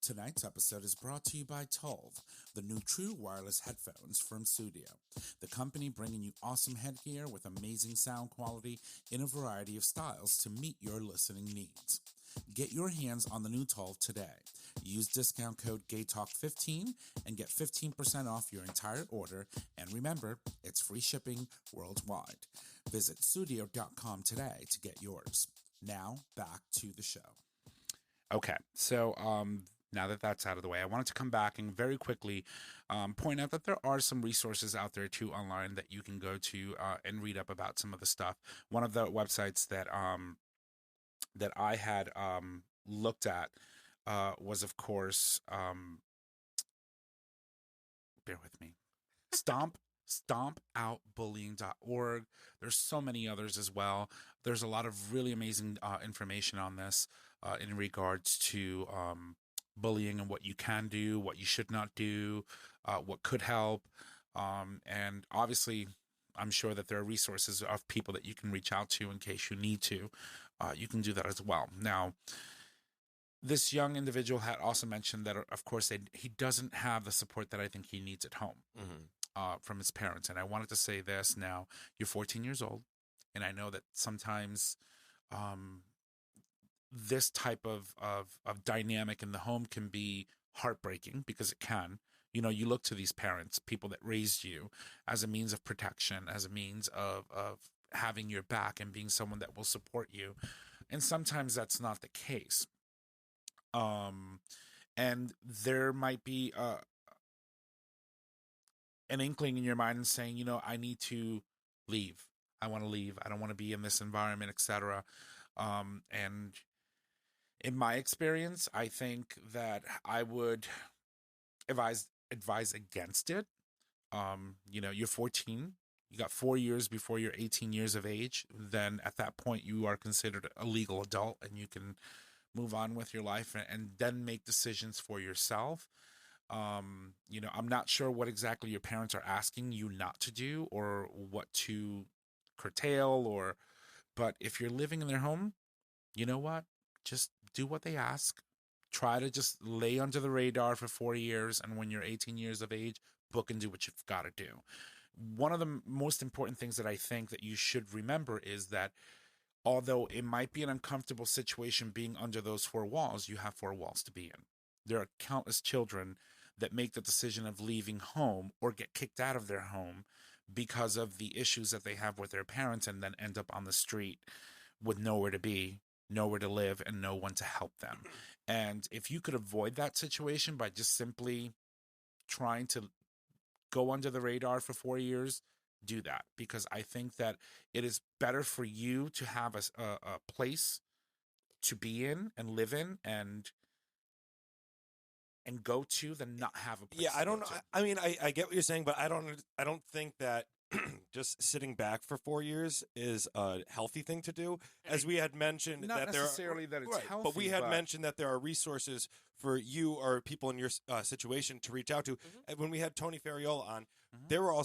Speaker 4: Tonight's episode is brought to you by Tolv, the new true wireless headphones from Studio, the company bringing you awesome headgear with amazing sound quality in a variety of styles to meet your listening needs. Get your hands on the new Tolv today. Use discount code GayTalk15 and get 15% off your entire order. And remember, it's free shipping worldwide. Visit studio.com today to get yours. Now, back to the show. Okay, so now that that's out of the way, I wanted to come back and very quickly point out that there are some resources out there too online that you can go to and read up about some of the stuff. One of the websites that that I had looked at was, of course, bear with me, stompoutbullying.org. There's so many others as well. There's a lot of really amazing information on this in regards to bullying and what you can do, what you should not do, what could help. And obviously, I'm sure that there are resources of people that you can reach out to in case you need to. You can do that as well. Now, this young individual had also mentioned that, of course, he doesn't have the support that I think he needs at home. From his parents. And I wanted to say this now. You're 14 years old, and I know that sometimes this type of dynamic in the home can be heartbreaking, because it can. You know, you look to these parents, people that raised you, as a means of protection, as a means of having your back and being someone that will support you. And sometimes that's not the case. And there might be an inkling in your mind and saying, you know, I need to leave. I want to leave. I don't want to be in this environment, etc. And in my experience, I think that I would advise against it. You know, you're 14. You got 4 years before you're 18 years of age. Then at that point, you are considered a legal adult, and you can move on with your life and then make decisions for yourself. You know, I'm not sure what exactly your parents are asking you not to do or what to curtail, but if you're living in their home, you know what? Just do what they ask. Try to just lay under the radar for 4 years. And when you're 18 years of age, book and do what you've got to do. One of the most important things that I think that you should remember is that although it might be an uncomfortable situation being under those four walls, you have four walls to be in. There are countless children that make the decision of leaving home or get kicked out of their home because of the issues that they have with their parents, and then end up on the street with nowhere to be, nowhere to live, and no one to help them. And if you could avoid that situation by just simply trying to go under the radar for 4 years, do that, because I think that it is better for you to have a place to be in and live in and go to than not have a place.
Speaker 2: Yeah, I don't know. I mean, I get what you're saying, but I don't think that just sitting back for 4 years is a healthy thing to do. As we had mentioned,
Speaker 4: not
Speaker 2: that
Speaker 4: necessarily that it's healthy,
Speaker 2: but we had mentioned that there are resources for you or people in your situation to reach out to. When we had Tony Ferriola on, there are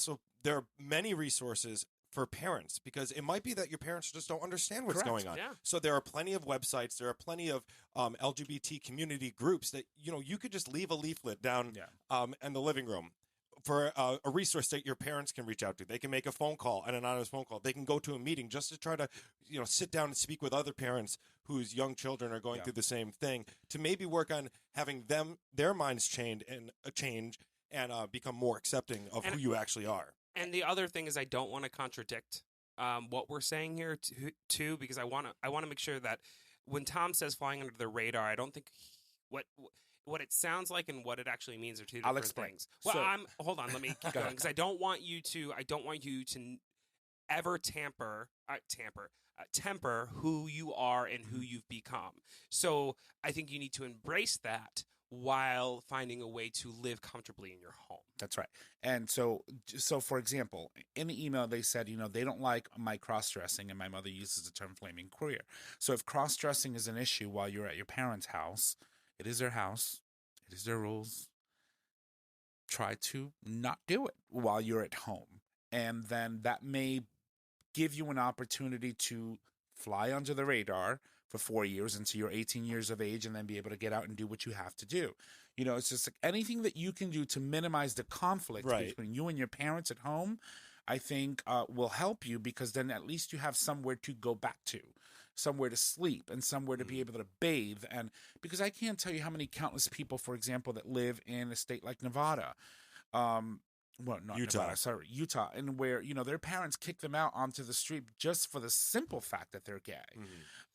Speaker 2: many resources for parents, because it might be that your parents just don't understand what's going on.
Speaker 1: Yeah.
Speaker 2: So there are plenty of websites, there are plenty of LGBT community groups that, you know, you could just leave a leaflet down in the living room for a resource that your parents can reach out to. They can make a phone call, an anonymous phone call. They can go to a meeting just to try to, you know, sit down and speak with other parents whose young children are going through the same thing, to maybe work on having their minds change and become more accepting of who you actually are.
Speaker 1: And the other thing is, I don't want to contradict what we're saying here too, because I want to make sure that when Tom says flying under the radar, I don't think what it sounds like and what it actually means are two different things. Well, hold on, let me keep going, because I don't want you to ever temper who you are and who you've become. So I think you need to embrace that while finding a way to live comfortably in your home.
Speaker 4: That's right. And so for example, in the email, they said, you know, they don't like my cross-dressing, and my mother uses the term flaming queer. So if cross-dressing is an issue while you're at your parents' house, it is their house, it is their rules. Try to not do it while you're at home. And then that may give you an opportunity to fly under the radar for 4 years until you're 18 years of age, and then be able to get out and do what you have to do. You know, it's just like anything that you can do to minimize the conflict between you and your parents at home, I think will help you, because then at least you have somewhere to go back to, somewhere to sleep, and somewhere to be able to bathe. And because I can't tell you how many countless people, for example, that live in a state like Nevada, well, not
Speaker 2: Utah.
Speaker 4: Nevada, sorry, Utah, and where their parents kick them out onto the street just for the simple fact that they're gay,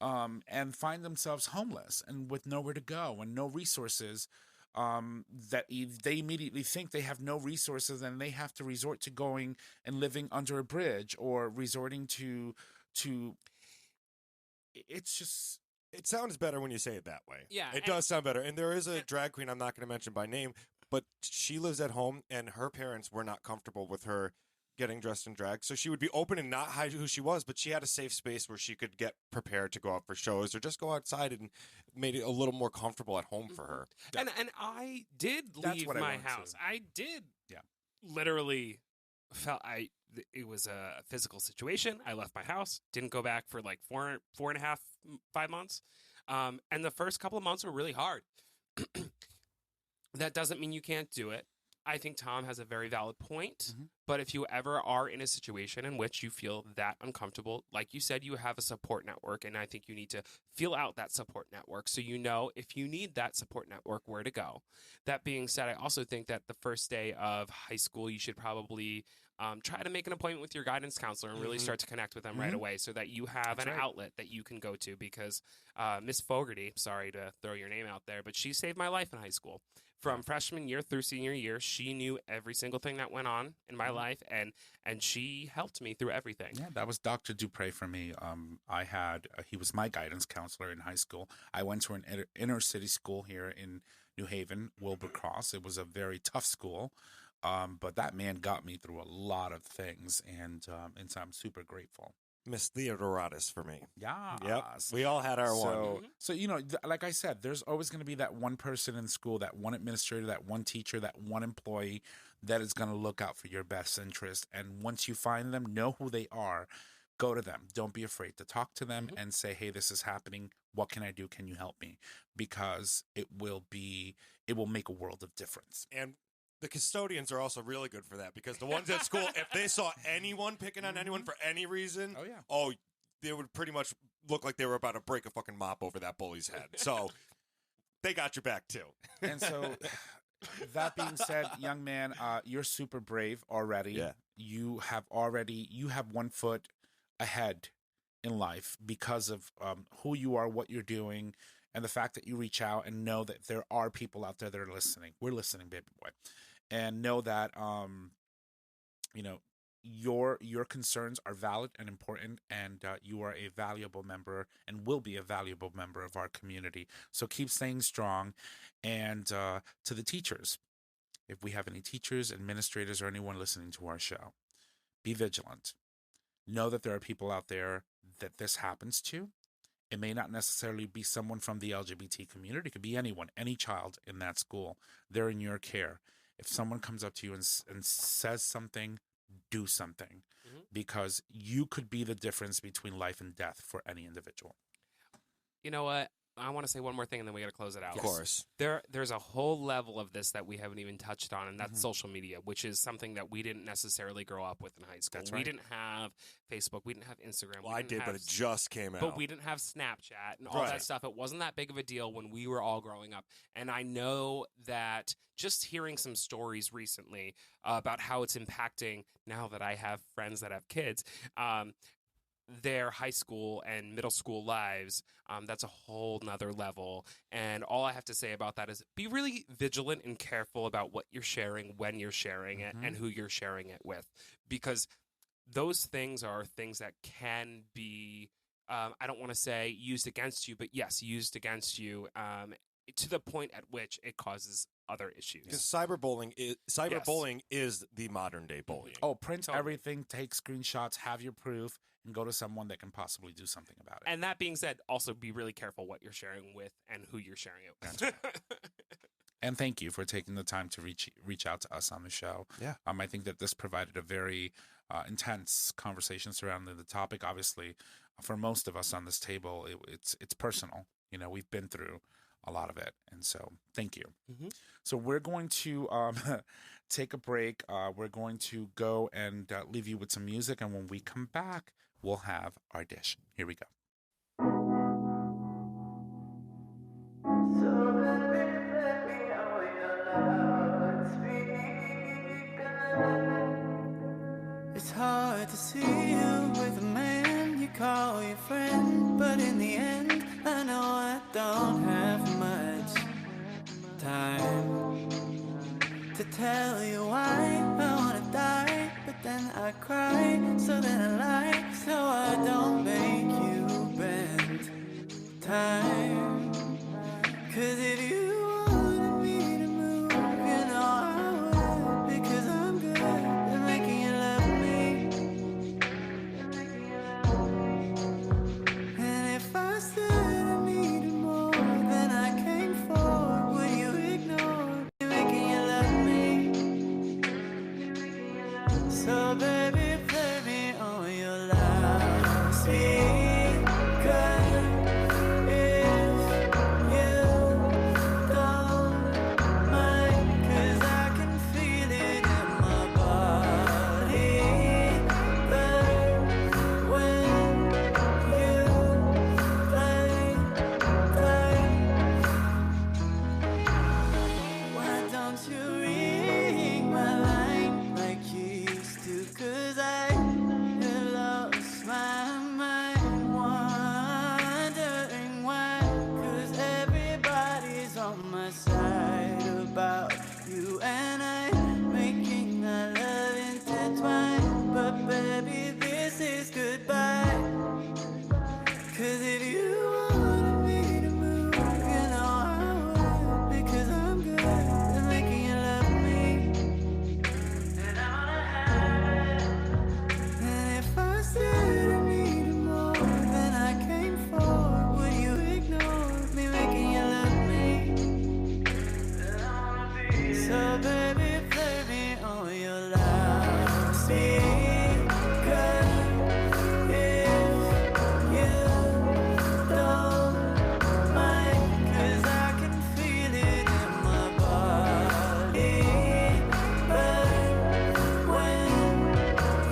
Speaker 4: and find themselves homeless and with nowhere to go and no resources. They immediately think they have no resources and they have to resort to going and living under a bridge or resorting to. It's just.
Speaker 2: It sounds better when you say it that way.
Speaker 1: Yeah,
Speaker 2: It does sound better. And there is a drag queen I'm not going to mention by name, but she lives at home, and her parents were not comfortable with her getting dressed in drag. So she would be open and not hide who she was, but she had a safe space where she could get prepared to go out for shows or just go outside, and made it a little more comfortable at home for her.
Speaker 1: And I did
Speaker 4: That's
Speaker 1: leave
Speaker 4: what I
Speaker 1: my
Speaker 4: wanted to.
Speaker 1: house. I did.
Speaker 4: Yeah.
Speaker 1: Literally felt it was a physical situation. I left my house, didn't go back for like 4.5, 5 months. And the first couple of months were really hard. That doesn't mean you can't do it. I think Tom has a very valid point. But if you ever are in a situation in which you feel that uncomfortable, like you said, you have a support network, and I think you need to feel out that support network so you know if you need that support network, where to go. That being said, I also think that the first day of high school, you should probably try to make an appointment with your guidance counselor and really start to connect with them right away so that you have
Speaker 4: That's
Speaker 1: an
Speaker 4: right.
Speaker 1: outlet that you can go to, because Miss Fogarty, sorry to throw your name out there, but she saved my life in high school. From freshman year through senior year, she knew every single thing that went on in my life, and she helped me through everything.
Speaker 4: Yeah, that was Dr. Dupre for me. I had he was my guidance counselor in high school. I went to an inner city school here in New Haven, Wilbercross. It was a very tough school, but that man got me through a lot of things, and so I'm super grateful.
Speaker 2: Miss Theodoratus for me.
Speaker 4: Yeah.
Speaker 2: Yep. We all had our one.
Speaker 4: So like I said, there's always going to be that one person in school, that one administrator, that one teacher, that one employee that is going to look out for your best interest. And once you find them, know who they are, go to them. Don't be afraid to talk to them and say, hey, this is happening. What can I do? Can you help me? Because it will make a world of difference.
Speaker 2: And the custodians are also really good for that, because the ones at school, if they saw anyone picking on anyone for any reason, they would pretty much look like they were about to break a fucking mop over that bully's head. So they got your back too.
Speaker 4: And so that being said, young man, you're super brave already.
Speaker 2: Yeah.
Speaker 4: You have 1 foot ahead in life because of who you are, what you're doing, and the fact that you reach out and know that there are people out there that are listening. We're listening, baby boy. And know that your concerns are valid and important, and you are a valuable member and will be a valuable member of our community. So keep staying strong. And to the teachers, if we have any teachers, administrators, or anyone listening to our show, be vigilant. Know that there are people out there that this happens to. It may not necessarily be someone from the LGBT community. It could be anyone, any child in that school. They're in your care. If someone comes up to you and says something, do something, because you could be the difference between life and death for any individual.
Speaker 1: You know what? I want to say one more thing, and then we got to close it out.
Speaker 2: Of course.
Speaker 1: There's a whole level of this that we haven't even touched on, and that's social media, which is something that we didn't necessarily grow up with in high school.
Speaker 4: That's right.
Speaker 1: We didn't have Facebook. We didn't have Instagram.
Speaker 2: Well, I did, but it just came out.
Speaker 1: But we didn't have Snapchat and all that stuff. It wasn't that big of a deal when we were all growing up. And I know that just hearing some stories recently about how it's impacting, now that I have friends that have kids, their high school and middle school lives, that's a whole nother level. And all I have to say about that is be really vigilant and careful about what you're sharing, when you're sharing it, and who you're sharing it with. Because those things are things that can be, I don't want to say used against you, but yes, used against you to the point at which it causes other issues.
Speaker 2: Because cyberbullying is the modern day bullying.
Speaker 4: Oh, print everything, take screenshots, have your proof, and go to someone that can possibly do something about it.
Speaker 1: And that being said, also be really careful what you're sharing with and who you're sharing it with.
Speaker 4: That's right. And thank you for taking the time to reach out to us on the show.
Speaker 2: Yeah.
Speaker 4: I think that this provided a very intense conversation surrounding the topic. Obviously, for most of us on this table, it's personal. We've been through a lot of it, and so thank you. So we're going to take a break. We're going to go and leave you with some music, and when we come back, we'll have our dish. Here we go.
Speaker 5: So baby, let me know you're loudspeaker. tell you why I wanna die, but then I cry, so then I lie, so I don't make you bend time. 'Cause if you wanted me to move, you know I would, because I'm good at making you love me. And if I said I needed more than I came for, would you ignore me making you love me? So baby, play me on your loudspeaker. If you don't mind, 'cause I can feel it in my body burn when you play. Why don't you ring my line like you used to? 'Cause I have lost my mind, wondering why. 'Cause everybody's on my side about you and I, making our love intertwine. But baby, this is goodbye. 'Cause if you wanted me to move, you know I would, because I'm good at making you love me. And I wanna have it. And if I said I needed more than I came for, would you ignore me making you love me? So baby, play me on your loudspeaker. If you don't mind, 'cause I can feel it in my body burn when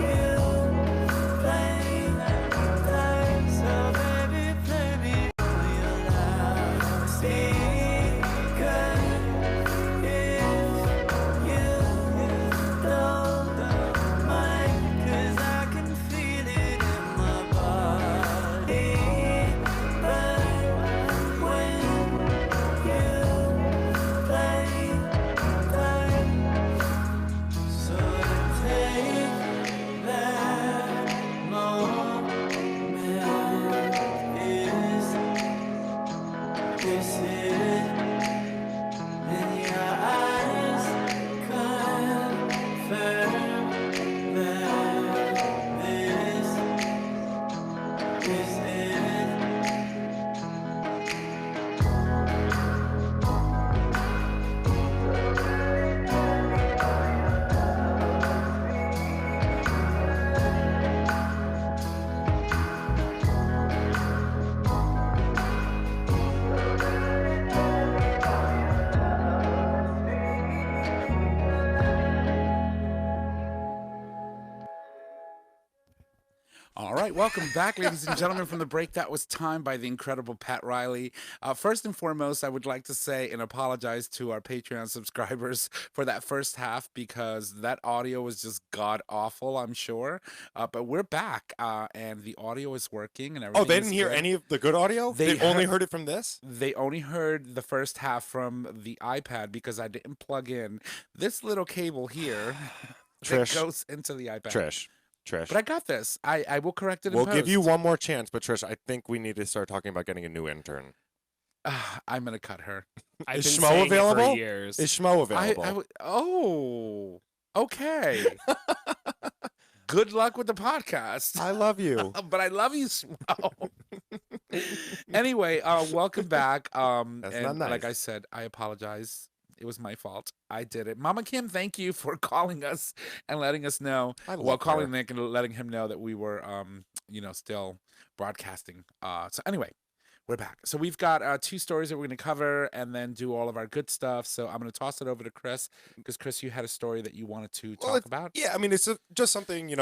Speaker 5: you play time. So baby, play me on your loudspeaker. If you don't mind, 'cause I can feel it in my body burn when you play time. So take that moment, this is in your eyes, confirm that this is it.
Speaker 4: All right, welcome back, ladies and gentlemen, from the break. That was Time by the incredible Pat Riley. First and foremost, I would like to say and apologize to our Patreon subscribers for that first half, because that audio was just god awful, I'm sure. But we're back, and the audio is working and everything.
Speaker 2: Oh, they
Speaker 4: is
Speaker 2: didn't hear
Speaker 4: good.
Speaker 2: any of the good audio?
Speaker 4: They
Speaker 2: They only
Speaker 4: heard-
Speaker 2: heard it from this?
Speaker 4: They only heard the first half from the iPad because I didn't plug in this little cable here that
Speaker 2: Trish.
Speaker 4: goes into the iPad.
Speaker 2: Trish.
Speaker 4: But I got this. I will correct it in
Speaker 2: We'll give you
Speaker 4: post.
Speaker 2: one more chance, but Trish, I think we need to start talking about getting a new intern.
Speaker 4: I'm going to cut her.
Speaker 1: I've
Speaker 2: Is
Speaker 1: been
Speaker 2: Schmo
Speaker 1: saying it
Speaker 2: available?
Speaker 1: for years.
Speaker 2: Is Schmo available?
Speaker 4: Oh, okay. Good luck with the podcast.
Speaker 2: I love you.
Speaker 4: But I love you, Smo. Anyway, welcome back.
Speaker 2: That's
Speaker 4: and
Speaker 2: not nice.
Speaker 4: like I said, I apologize. It was my fault. I did it. Mama Kim, thank you for calling us and letting us know.
Speaker 2: I love
Speaker 4: Well, calling
Speaker 2: her.
Speaker 4: Nick and letting him know that we were, still broadcasting. So anyway, we're back. So we've got 2 stories that we're going to cover and then do all of our good stuff. So I'm going to toss it over to Chris, because Chris, you had a story that you wanted to talk about.
Speaker 2: Yeah, I mean, it's just something,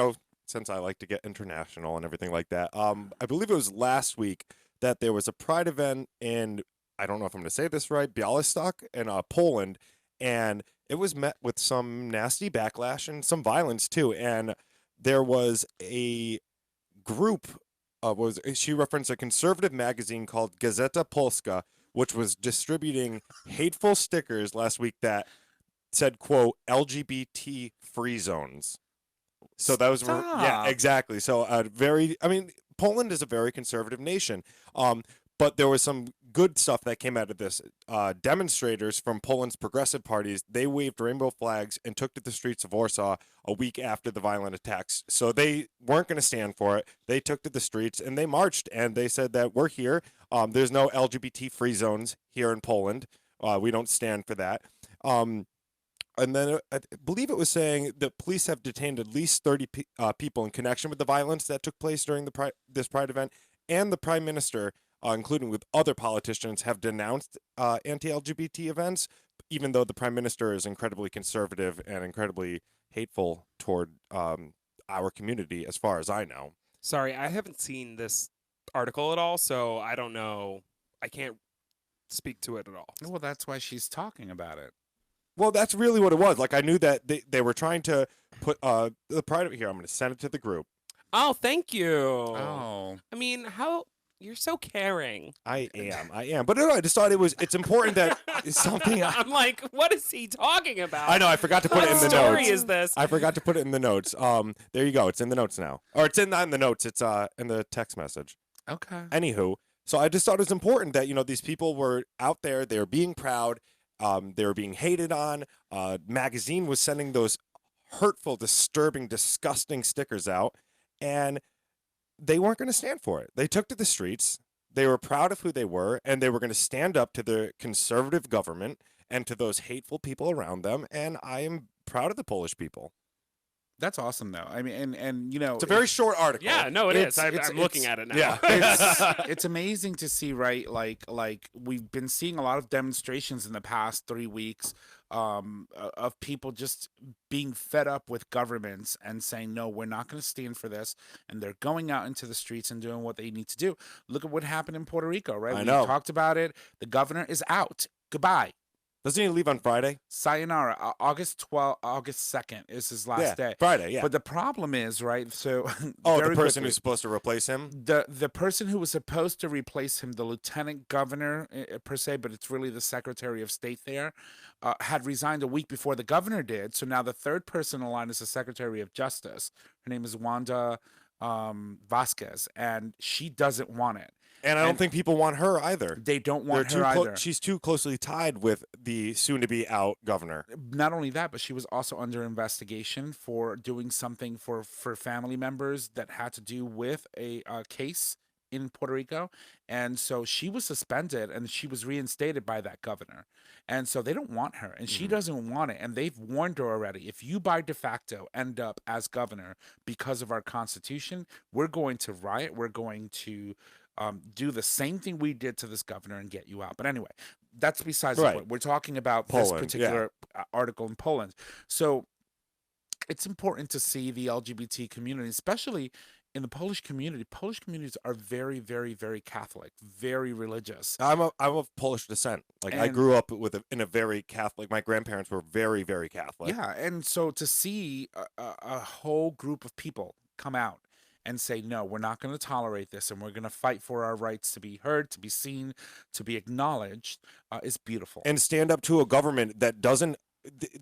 Speaker 2: since I like to get international and everything like that. I believe it was last week that there was a Pride event in, I don't know if I'm going to say this right, Białystok in Poland, and it was met with some nasty backlash and some violence too. And there was a group, she referenced a conservative magazine called Gazeta Polska, which was distributing hateful stickers last week that said, quote, LGBT free zones. So that was yeah,
Speaker 4: Stop.
Speaker 2: exactly. So I mean, Poland is a very conservative nation. But there was some good stuff that came out of this. Demonstrators from Poland's progressive parties, they waved rainbow flags and took to the streets of Warsaw a week after the violent attacks. So they weren't going to stand for it. They took to the streets and they marched and they said that we're here. There's no LGBT free zones here in Poland. We don't stand for that. And then I believe it was saying that police have detained at least 30 people in connection with the violence that took place during this Pride event. And the Prime Minister, including with other politicians, have denounced anti-LGBT events, even though the Prime Minister is incredibly conservative and incredibly hateful toward our community, as far as I know.
Speaker 1: Sorry, I haven't seen this article at all, so I don't know. I can't speak to it at all.
Speaker 4: Well, that's why she's talking about it.
Speaker 2: Well, that's really what it was. Like, I knew that they were trying to put the Pride here. I'm going to send it to the group.
Speaker 1: Oh, thank you.
Speaker 4: Oh.
Speaker 1: I mean, how you're so caring.
Speaker 2: I am. But no, I just thought it's important that it's something.
Speaker 1: I'm like, what is he talking about?
Speaker 2: I know. I forgot to put it in the
Speaker 1: What story
Speaker 2: notes.
Speaker 1: is this?
Speaker 2: I forgot to put it in the notes. There you go. It's in the notes now, or it's not in the notes. It's in the text message.
Speaker 4: Okay.
Speaker 2: Anywho, so I just thought it was important that these people were out there. They were being proud. They were being hated on. Magazine was sending those hurtful, disturbing, disgusting stickers out, and they weren't going to stand for it. They took to the streets. They were proud of who they were, and they were going to stand up to the conservative government and to those hateful people around them. And I am proud of the Polish people.
Speaker 4: That's awesome, though. I mean, and
Speaker 2: It's a very short article.
Speaker 1: Yeah, no, it is. I'm looking
Speaker 4: it's-
Speaker 1: at it now.
Speaker 2: Yeah.
Speaker 4: it's amazing to see, right? Like we've been seeing a lot of demonstrations in the past 3 weeks of people just being fed up with governments and saying, no, we're not going to stand for this. And they're going out into the streets and doing what they need to do. Look at what happened in Puerto Rico, right?
Speaker 2: I
Speaker 4: We
Speaker 2: know.
Speaker 4: talked about it. The governor is out. Goodbye.
Speaker 2: Doesn't he leave on Friday?
Speaker 4: Sayonara. August 2nd is his last day.
Speaker 2: Friday, yeah.
Speaker 4: But the problem is, right? So,
Speaker 2: the
Speaker 4: very
Speaker 2: person
Speaker 4: quickly,
Speaker 2: who's supposed to replace him?
Speaker 4: the person who was supposed to replace him, the lieutenant governor per se, but it's really the secretary of state there, had resigned a week before the governor did. So now the third person in line is the secretary of justice. Her name is Wanda Vasquez, and she doesn't want it.
Speaker 2: And I don't think people want her either.
Speaker 4: They don't want her either.
Speaker 2: She's too closely tied with the soon-to-be out governor.
Speaker 4: Not only that, but she was also under investigation for doing something for family members that had to do with a case in Puerto Rico. And so she was suspended and she was reinstated by that governor. And so they don't want her and she doesn't want it. And they've warned her already. If you by de facto end up as governor because of our constitution, we're going to riot. We're going to do the same thing we did to this governor and get you out. But anyway, that's besides the point. We're talking about
Speaker 2: Poland,
Speaker 4: this particular article in Poland. So it's important to see the LGBT community, especially in the Polish community. Polish communities are very, very, very Catholic, very religious.
Speaker 2: I'm of Polish descent. Like, I grew up in a very Catholic. My grandparents were very, very Catholic.
Speaker 4: Yeah, and so to see a whole group of people come out and say, no, we're not going to tolerate this, and we're going to fight for our rights to be heard, to be seen, to be acknowledged, is beautiful.
Speaker 2: And stand up to a government that doesn't.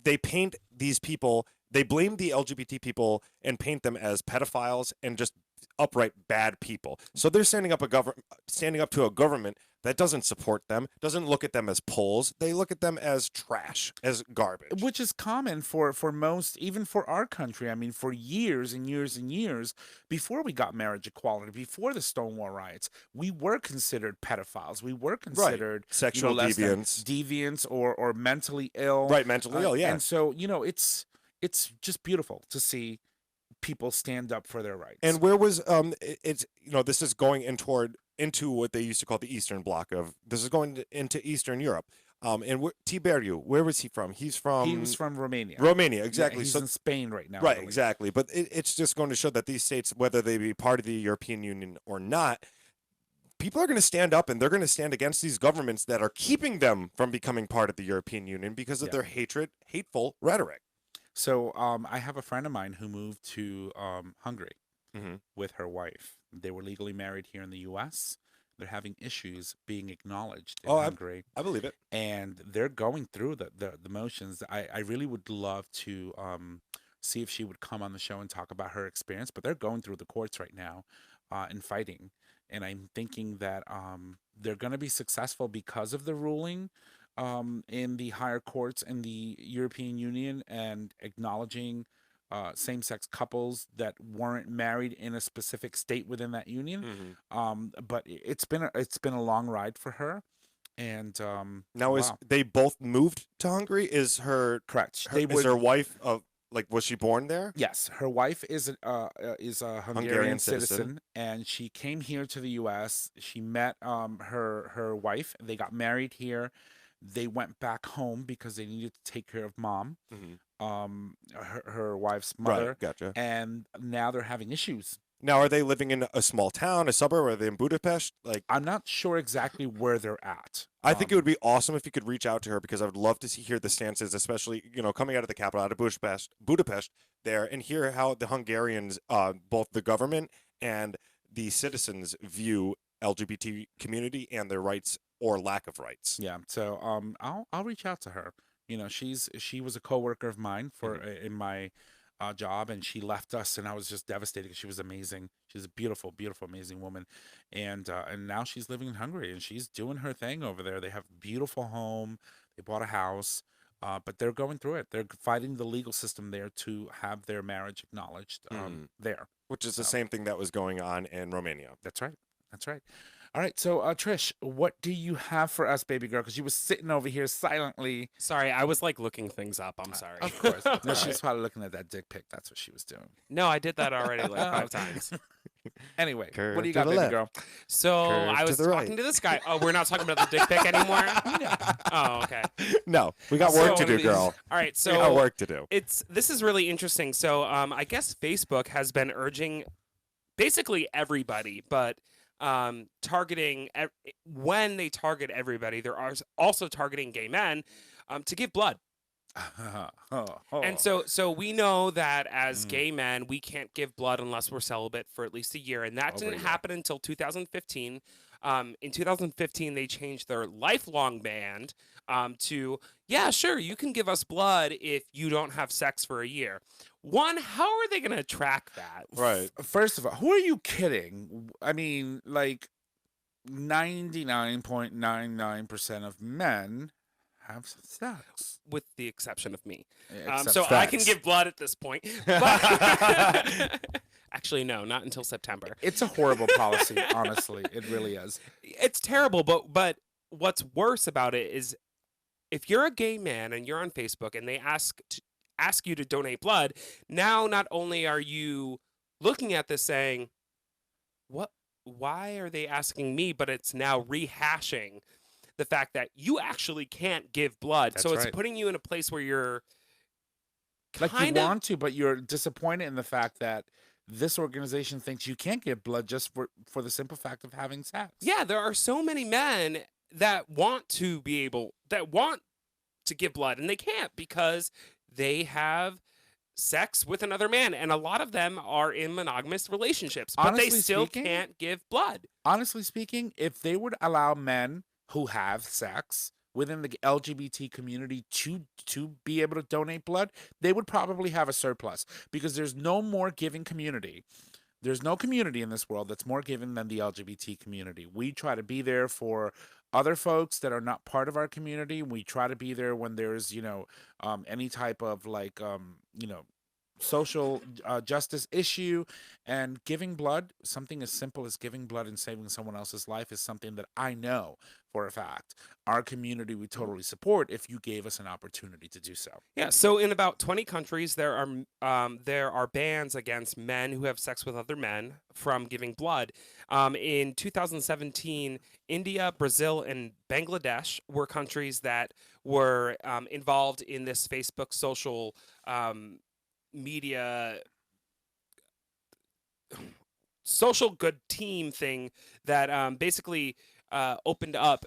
Speaker 2: They paint these people. They blame the LGBT people and paint them as pedophiles and just upright bad people. So they're standing up to a government that doesn't support them, doesn't look at them as Poles. They look at them as trash, as garbage.
Speaker 4: Which is common for most, even for our country. I mean, for years and years and years, before we got marriage equality, before the Stonewall riots, we were considered pedophiles. We were considered
Speaker 2: sexual
Speaker 4: deviants or mentally ill.
Speaker 2: Right, mentally ill, yeah.
Speaker 4: And so, it's just beautiful to see people stand up for their rights.
Speaker 2: And where was it's this is going into what they used to call the Eastern Bloc this is going into Eastern Europe. And Tiberiu, where was he from? He was from
Speaker 4: Romania.
Speaker 2: Romania, exactly.
Speaker 4: Yeah, he's in Spain right now.
Speaker 2: Right, exactly. But it's just going to show that these states, whether they be part of the European Union or not, people are going to stand up and they're going to stand against these governments that are keeping them from becoming part of the European Union because of their hateful rhetoric.
Speaker 4: So I have a friend of mine who moved to Hungary with her wife. They were legally married here in the U.S. they're having issues being acknowledged in
Speaker 2: Oh,
Speaker 4: Hungary,
Speaker 2: I believe it.
Speaker 4: and they're going through the motions. I really would love to see if she would come on the show and talk about her experience, but they're going through the courts right now and fighting. And I'm thinking that they're going to be successful because of the ruling in the higher courts in the European Union and acknowledging same-sex couples that weren't married in a specific state within that union. But it's been a long ride for her, and
Speaker 2: Now, is
Speaker 4: wow,
Speaker 2: they both moved to Hungary? Is
Speaker 4: correct.
Speaker 2: is her wife of like was she born there?
Speaker 4: Yes, her wife is a Hungarian
Speaker 2: Hungarian
Speaker 4: citizen,
Speaker 2: citizen.
Speaker 4: and she came here to the U.S. She met her wife. They got married here. They went back home because they needed to take care of mom, her wife's mother,
Speaker 2: Right, gotcha.
Speaker 4: and now they're having issues.
Speaker 2: Now, are they living in a small town, a suburb? Are they in Budapest? Like,
Speaker 4: I'm not sure exactly where they're at.
Speaker 2: I think it would be awesome if you could reach out to her because I would love to hear the stances, especially coming out of the capital, out of Budapest there, and hear how the Hungarians, both the government and the citizens, view LGBT community and their rights or lack of rights.
Speaker 4: Yeah, so I'll reach out to her. She was a coworker of mine for in my job, and she left us, and I was just devastated because she was amazing. She's a beautiful, beautiful, amazing woman, and now she's living in Hungary and she's doing her thing over there. They have a beautiful home. They bought a house, but they're going through it. They're fighting the legal system there to have their marriage acknowledged there.
Speaker 2: Which is the same thing that was going on in Romania.
Speaker 4: That's right. That's right. All right, so Trish, what do you have for us, baby girl? Because you was sitting over here silently.
Speaker 1: Sorry, I was like looking things up. I'm sorry.
Speaker 4: Of course. No, she was probably looking at that dick pic. That's what she was doing.
Speaker 1: No, I did that already like 5 times.
Speaker 4: Anyway,
Speaker 2: Curve
Speaker 4: what do you
Speaker 2: to
Speaker 4: got,
Speaker 2: the
Speaker 4: baby
Speaker 2: left.
Speaker 4: girl?
Speaker 1: So
Speaker 2: Curve
Speaker 1: I
Speaker 2: to
Speaker 1: was
Speaker 2: the
Speaker 1: talking
Speaker 2: right.
Speaker 1: to this guy. Oh, we're not talking about the dick pic anymore? Oh, okay.
Speaker 2: No, we got
Speaker 1: So
Speaker 2: work to
Speaker 1: one
Speaker 2: do,
Speaker 1: of these-
Speaker 2: girl.
Speaker 1: All right,
Speaker 2: We got
Speaker 1: so
Speaker 2: work to do.
Speaker 1: this is really interesting. So I guess Facebook has been urging basically everybody, but targeting when they target everybody, they're also targeting gay men to give blood. And so we know that as gay men, we can't give blood unless we're celibate for at least a year, and that didn't happen until 2015. In 2015, they changed their lifelong ban to, yeah, sure, you can give us blood if you don't have sex for a year. One, how are they going to track that?
Speaker 2: Right.
Speaker 4: First of all, who are you kidding? I mean, like 99.99% of men have sex.
Speaker 1: With the exception of me.
Speaker 4: Except
Speaker 1: So I can
Speaker 2: facts.
Speaker 1: give blood at this point. But actually, no, not until September.
Speaker 4: It's a horrible policy, honestly. It really is.
Speaker 1: It's terrible, but what's worse about it is if you're a gay man and you're on Facebook and they ask you to donate blood, now not only are you looking at this saying, why are they asking me, but it's now rehashing the fact that you actually can't give blood.
Speaker 4: That's
Speaker 1: so it's
Speaker 4: right.
Speaker 1: putting you in a place where you're
Speaker 4: Like you
Speaker 1: kind of
Speaker 4: want to, but you're disappointed in the fact that this organization thinks you can't give blood just for the simple fact of having sex.
Speaker 1: Yeah, there are so many men that want to give blood and they can't because they have sex with another man, and a lot of them are in monogamous relationships, but
Speaker 4: Honestly
Speaker 1: they still
Speaker 4: speaking-
Speaker 1: can't give blood.
Speaker 4: Honestly speaking, if they would allow men who have sex within the LGBT community to be able to donate blood, they would probably have a surplus because there's no more giving community. There's no community in this world that's more giving than the LGBT community. We try to be there for other folks that are not part of our community. We try to be there when there's, any type of social justice issue, and giving blood, something as simple as giving blood and saving someone else's life, is something that I know for a fact our community would totally support if you gave us an opportunity to do so.
Speaker 1: Yeah, so in about 20 countries, there are bans against men who have sex with other men from giving blood. In 2017, India, Brazil, and Bangladesh were countries that were involved in this Facebook social media social good team thing that basically opened up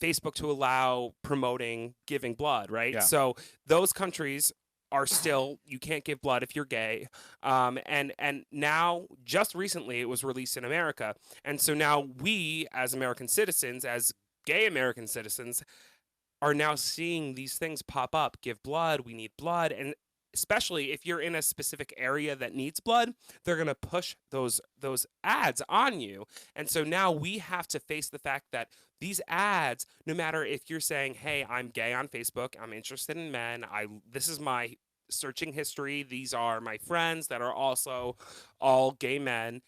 Speaker 1: Facebook to allow promoting giving blood, right?
Speaker 4: Yeah.
Speaker 1: So those countries are still, you can't give blood if you're gay. And now, just recently, it was released in America. And so now we, as American citizens, as gay American citizens, are now seeing these things pop up. Give blood, we need blood. And especially if you're in a specific area that needs blood, they're going to push those ads on you. And so now we have to face the fact that these ads, no matter if you're saying, hey, I'm gay on Facebook, I'm interested in men, this is my searching history, these are my friends that are also all gay men,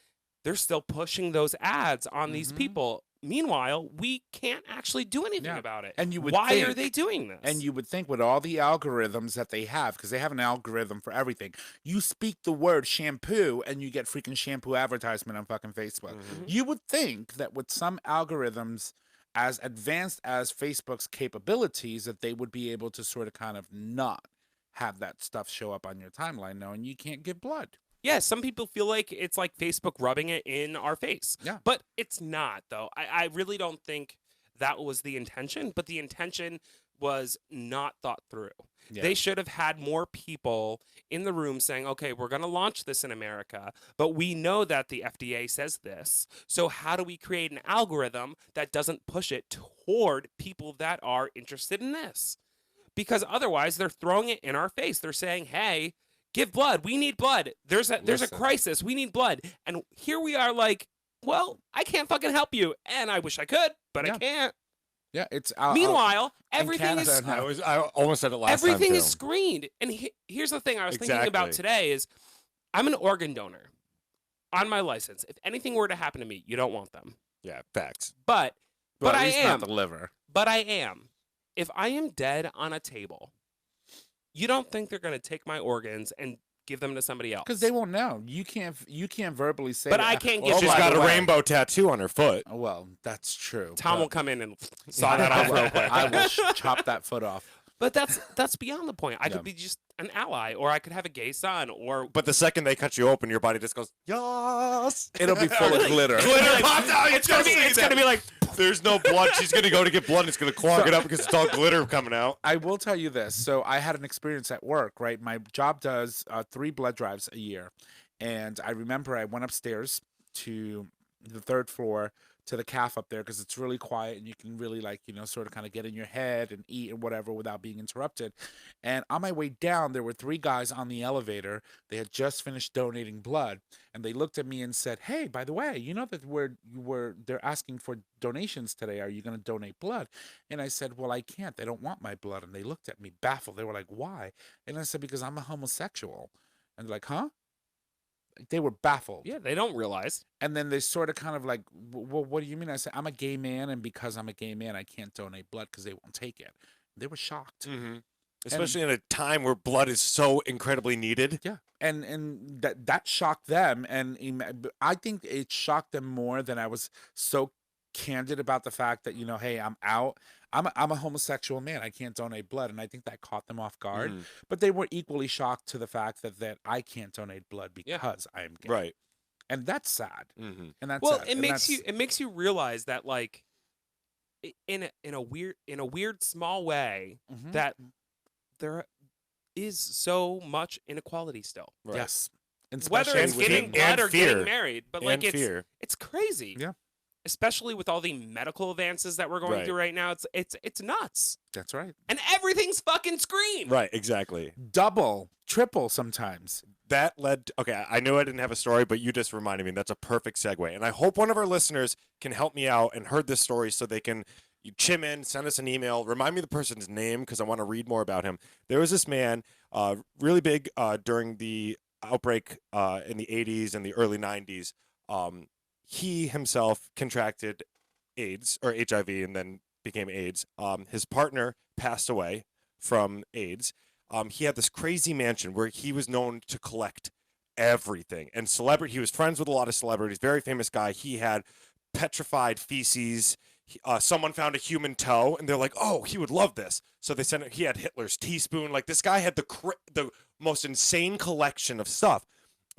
Speaker 1: they're still pushing those ads on these people. Meanwhile, we can't actually do anything about it.
Speaker 4: And you would
Speaker 1: Why are
Speaker 4: think-
Speaker 1: they doing this?
Speaker 4: And you would think with all the algorithms that they have, because they have an algorithm for everything, you speak the word shampoo and you get freaking shampoo advertisement on fucking Facebook. You would think that with some algorithms as advanced as Facebook's capabilities, that they would be able to sort of kind of not have that stuff show up on your timeline knowing you can't give blood.
Speaker 1: Yeah, some people feel like it's like Facebook rubbing it in our face.
Speaker 4: Yeah.
Speaker 1: But it's not, though. I really don't think that was the intention, but the intention was not thought through.
Speaker 4: Yeah.
Speaker 1: They should have had more people in the room saying, okay, we're going to launch this in America, but we know that the FDA says this. So how do we create an algorithm that doesn't push it toward people that are interested in this? Because otherwise, they're throwing it in our face. They're saying, hey, give blood. We need blood. There's a
Speaker 4: Listen.
Speaker 1: crisis. We need blood. And here we are like, well, I can't fucking help you. And I wish I could, but
Speaker 4: Yeah.
Speaker 1: I can't.
Speaker 4: Yeah, it's
Speaker 1: Meanwhile,
Speaker 4: in
Speaker 1: everything is
Speaker 4: Canada,
Speaker 2: I almost said it last time.
Speaker 1: everything
Speaker 2: too.
Speaker 1: is screened. And here's the thing I was thinking about today is I'm an organ donor on my license. If anything were to happen to me, you don't want them.
Speaker 2: Yeah, facts.
Speaker 1: But
Speaker 4: well, at
Speaker 1: I
Speaker 4: least
Speaker 1: am.
Speaker 4: not the liver.
Speaker 1: But I am. If I am dead on a table, you don't think they're going to take my organs and give them to somebody else?
Speaker 4: Because they won't know. You can't verbally say.
Speaker 1: But
Speaker 4: that.
Speaker 1: I can't
Speaker 4: Oh,
Speaker 1: get
Speaker 2: She's
Speaker 1: by
Speaker 2: got
Speaker 1: the
Speaker 2: a
Speaker 1: way.
Speaker 2: rainbow tattoo on her foot.
Speaker 4: Oh, well, that's true.
Speaker 1: Tom
Speaker 4: but-
Speaker 1: will come in and saw that off real quick.
Speaker 4: I will chop that foot off.
Speaker 1: But that's beyond the point. I
Speaker 4: Yeah.
Speaker 1: could be just an ally, or I could have a gay son, or
Speaker 2: But the second they cut you open, your body just goes, yes.
Speaker 4: It'll be full of glitter.
Speaker 2: Glitter popped out.
Speaker 1: it's gonna be like
Speaker 2: There's no blood. She's going to go to get blood and it's going to clog it up because it's all glitter coming out.
Speaker 4: I will tell you this. So I had an experience at work, right? My job does 3 blood drives a year. And I remember I went upstairs to the 3rd floor to the calf up there because it's really quiet and you can really sort of kind of get in your head and eat and whatever without being interrupted. And on my way down, there were 3 guys on the elevator. They had just finished donating blood and they looked at me and said, hey, by the way, you know that they're asking for donations today. Are you going to donate blood? And I said, well, I can't. They don't want my blood. And they looked at me baffled. They were like, why? And I said, because I'm a homosexual. And they're like, huh? They were baffled.
Speaker 1: yeah, they don't realize.
Speaker 4: And then they sort of kind of like, well, what do you mean? I said, I'm a gay man, and because I'm a gay man, I can't donate blood because they won't take it. They were shocked.
Speaker 2: Mm-hmm. Especially in a time where blood is so incredibly needed.
Speaker 4: Yeah, and that shocked them, and I think it shocked them more than I was so candid about the fact that hey, I'm out. I'm a homosexual man. I can't donate blood, and I think that caught them off guard. But they were equally shocked to the fact that I can't donate blood because I am gay.
Speaker 2: Right.
Speaker 4: And that's sad.
Speaker 2: Mm-hmm.
Speaker 4: And that's
Speaker 1: Well,
Speaker 4: sad.
Speaker 1: it
Speaker 4: And
Speaker 1: makes
Speaker 4: that's-
Speaker 1: you realize that like in a weird small way
Speaker 4: Mhm.
Speaker 1: that there is so much inequality still.
Speaker 2: Right.
Speaker 4: Yes. And
Speaker 1: Whether
Speaker 4: especially
Speaker 1: it's
Speaker 4: with
Speaker 1: getting
Speaker 2: and
Speaker 1: blood or
Speaker 2: fear.
Speaker 1: getting married, but like
Speaker 2: And fear.
Speaker 1: it's crazy.
Speaker 4: Yeah.
Speaker 1: Especially with all the medical advances that we're going
Speaker 2: Right.
Speaker 1: through right now, it's nuts.
Speaker 4: That's right.
Speaker 1: And everything's fucking screened.
Speaker 2: Right, exactly.
Speaker 4: Double, triple sometimes.
Speaker 2: That led okay, I knew I didn't have a story, but you just reminded me. That's a perfect segue. And I hope one of our listeners can help me out and heard this story so they can chime in, send us an email, remind me the person's name because I want to read more about him. There was this man, really big during the outbreak in the 80s and the early 90s. He himself contracted AIDS or HIV and then became AIDS. His partner passed away from AIDS. He had this crazy mansion where he was known to collect everything. And he was friends with a lot of celebrities, very famous guy. He had petrified feces. Someone found a human toe, and they're like, oh, he would love this. So they sent it. He had Hitler's teaspoon. Like, this guy had the most insane collection of stuff.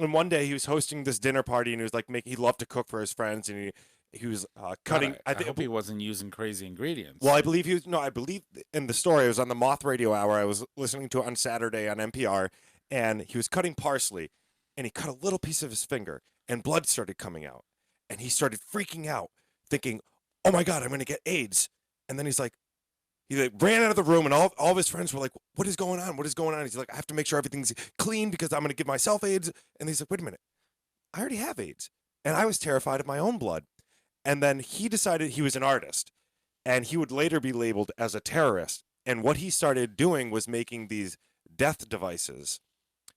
Speaker 2: And one day he was hosting this dinner party, and he was like, he loved to cook for his friends, and He was
Speaker 4: God,
Speaker 2: cutting.
Speaker 4: I hope he wasn't using crazy ingredients.
Speaker 2: Well, I believe he was. No, I believe in the story. It was on the Moth Radio Hour. I was listening to it on Saturday on NPR, and he was cutting parsley, and he cut a little piece of his finger, and blood started coming out, and he started freaking out, thinking, "Oh my God, I'm going to get AIDS." And then he ran out of the room, and all of his friends were like, "What is going on? What is going on?" He's like, "I have to make sure everything's clean because I'm going to give myself AIDS." And he's like, "Wait a minute, I already have AIDS," and I was terrified of my own blood. And then he decided he was an artist, and he would later be labeled as a terrorist. And what he started doing was making these death devices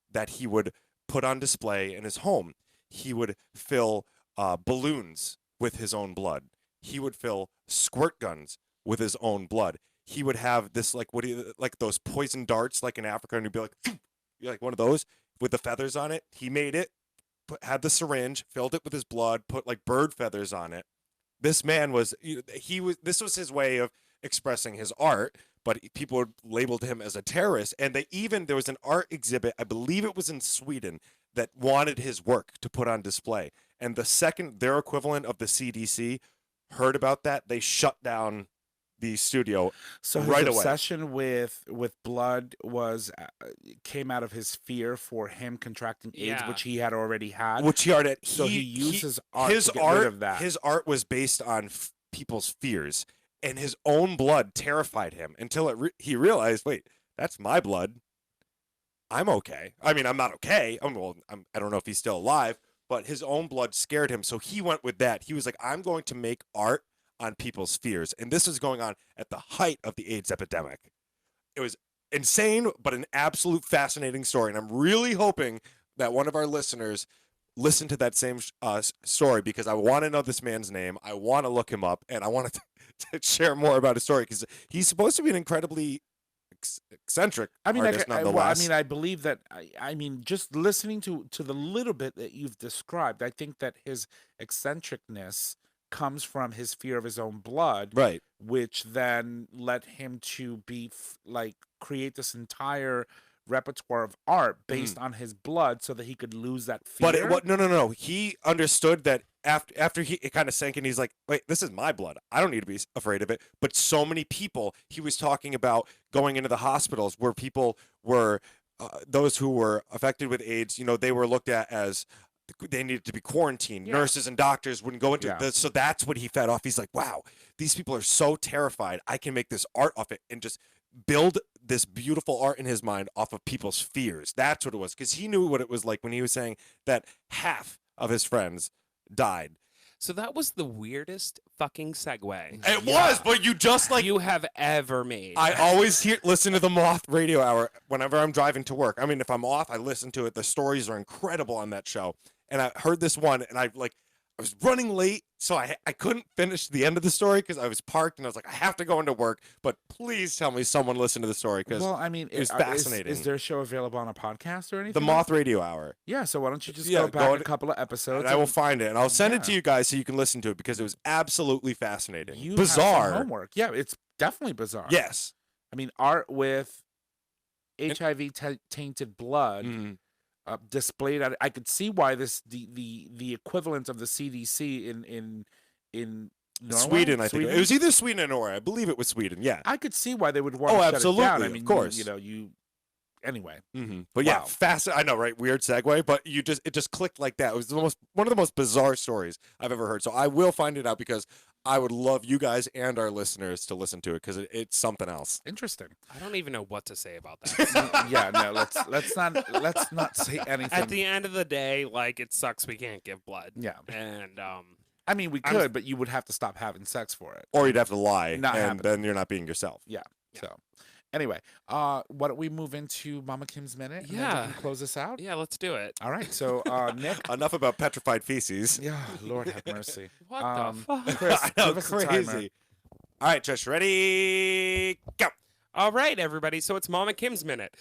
Speaker 2: that he would put on display in his home. He would fill balloons with his own blood. He would fill squirt guns with his own blood. He would have this like those poison darts like in Africa, and he'd be like, you're like one of those with the feathers on it. He made it, had the syringe, filled it with his blood, put like bird feathers on it. This man was this was his way of expressing his art, but people labeled him as a terrorist. And there was an art exhibit, I believe it was in Sweden, that wanted his work to put on display. And the second their equivalent of the CDC heard about that, they shut down the studio.
Speaker 4: So his
Speaker 2: right away.
Speaker 4: obsession with blood came out of his fear for him contracting AIDS,
Speaker 1: Yeah.
Speaker 4: which he had already had.
Speaker 2: Which he already
Speaker 4: So he uses art to get rid of that.
Speaker 2: His art was based on people's fears, and his own blood terrified him until he realized, wait, that's my blood. I'm okay. I mean, I'm not okay. I don't know if he's still alive, but his own blood scared him, so he went with that. He was like, I'm going to make art on people's fears. And this was going on at the height of the AIDS epidemic. It was insane, but an absolute fascinating story. And I'm really hoping that one of our listeners listen to that same story, because I want to know this man's name. I want to look him up, and I want to share more about his story, because he's supposed to be an incredibly eccentric artist, nonetheless.
Speaker 4: I believe that. I mean, just listening to the little bit that you've described, I think that his eccentricness comes from his fear of his own blood,
Speaker 2: right?
Speaker 4: Which then led him to be create this entire repertoire of art based on his blood, so that he could lose that fear.
Speaker 2: But no. He understood that after it kind of sank in. He's like, wait, this is my blood. I don't need to be afraid of it. But so many people, he was talking about going into the hospitals where people were, those who were affected with AIDS, they were looked at as they needed to be quarantined.
Speaker 4: Yeah.
Speaker 2: Nurses and doctors wouldn't go into
Speaker 4: Yeah.
Speaker 2: it. So that's what he fed off. He's like, wow, these people are so terrified. I can make this art off it and just build this beautiful art in his mind off of people's fears. That's what it was. Because he knew what it was like when he was saying that half of his friends died.
Speaker 1: So that was the weirdest fucking segue
Speaker 2: It was, but you just
Speaker 1: you have ever made.
Speaker 2: I always listen to the Moth Radio Hour whenever I'm driving to work. I mean, if I'm off, I listen to it. The stories are incredible on that show. And I heard this one, and I was running late, so I couldn't finish the end of the story because I was parked, and I was like, I have to go into work. But please tell me someone listened to the story, because it was fascinating.
Speaker 4: Is their show available on a podcast or anything?
Speaker 2: The Moth Radio Hour.
Speaker 4: Yeah, so why don't you just go back a couple of episodes?
Speaker 2: And I will find it, and I'll send it to you guys so you can listen to it, because it was absolutely fascinating.
Speaker 4: You
Speaker 2: bizarre.
Speaker 4: Have some homework. Yeah, it's definitely bizarre.
Speaker 2: Yes.
Speaker 4: I mean, art with HIV tainted blood. Displayed at, I could see why the equivalent of the CDC in Norway?
Speaker 2: Sweden, I think it was either Sweden or Norway. I believe it was Sweden. Yeah,
Speaker 4: I could see why they would want to shut
Speaker 2: absolutely,
Speaker 4: it down. I mean,
Speaker 2: of course,
Speaker 4: anyway.
Speaker 2: But yeah, I know, right? Weird segue, but it just clicked like that. It was one of the most bizarre stories I've ever heard. So I will find it out, because I would love you guys and our listeners to listen to it, because it's something else.
Speaker 4: Interesting.
Speaker 1: I don't even know what to say about that.
Speaker 4: Yeah, no, let's not say anything.
Speaker 1: At the end of the day, it sucks we can't give blood.
Speaker 4: Yeah.
Speaker 1: And
Speaker 4: I mean, we could, but you would have to stop having sex for it.
Speaker 2: Or you'd have to lie,
Speaker 4: Not
Speaker 2: and
Speaker 4: happening.
Speaker 2: then you're not being yourself.
Speaker 4: Yeah. So, anyway, why don't we move into Mama Kim's Minute? And then we can close this out?
Speaker 1: Yeah, let's do it.
Speaker 4: All right. So, Nick.
Speaker 2: Enough about petrified feces.
Speaker 4: Yeah, Lord have mercy.
Speaker 1: What the fuck?
Speaker 4: Chris,
Speaker 2: I know,
Speaker 4: give us a timer.
Speaker 2: crazy. All right, Josh, ready? Go.
Speaker 1: All right, everybody. So it's Mama Kim's Minute.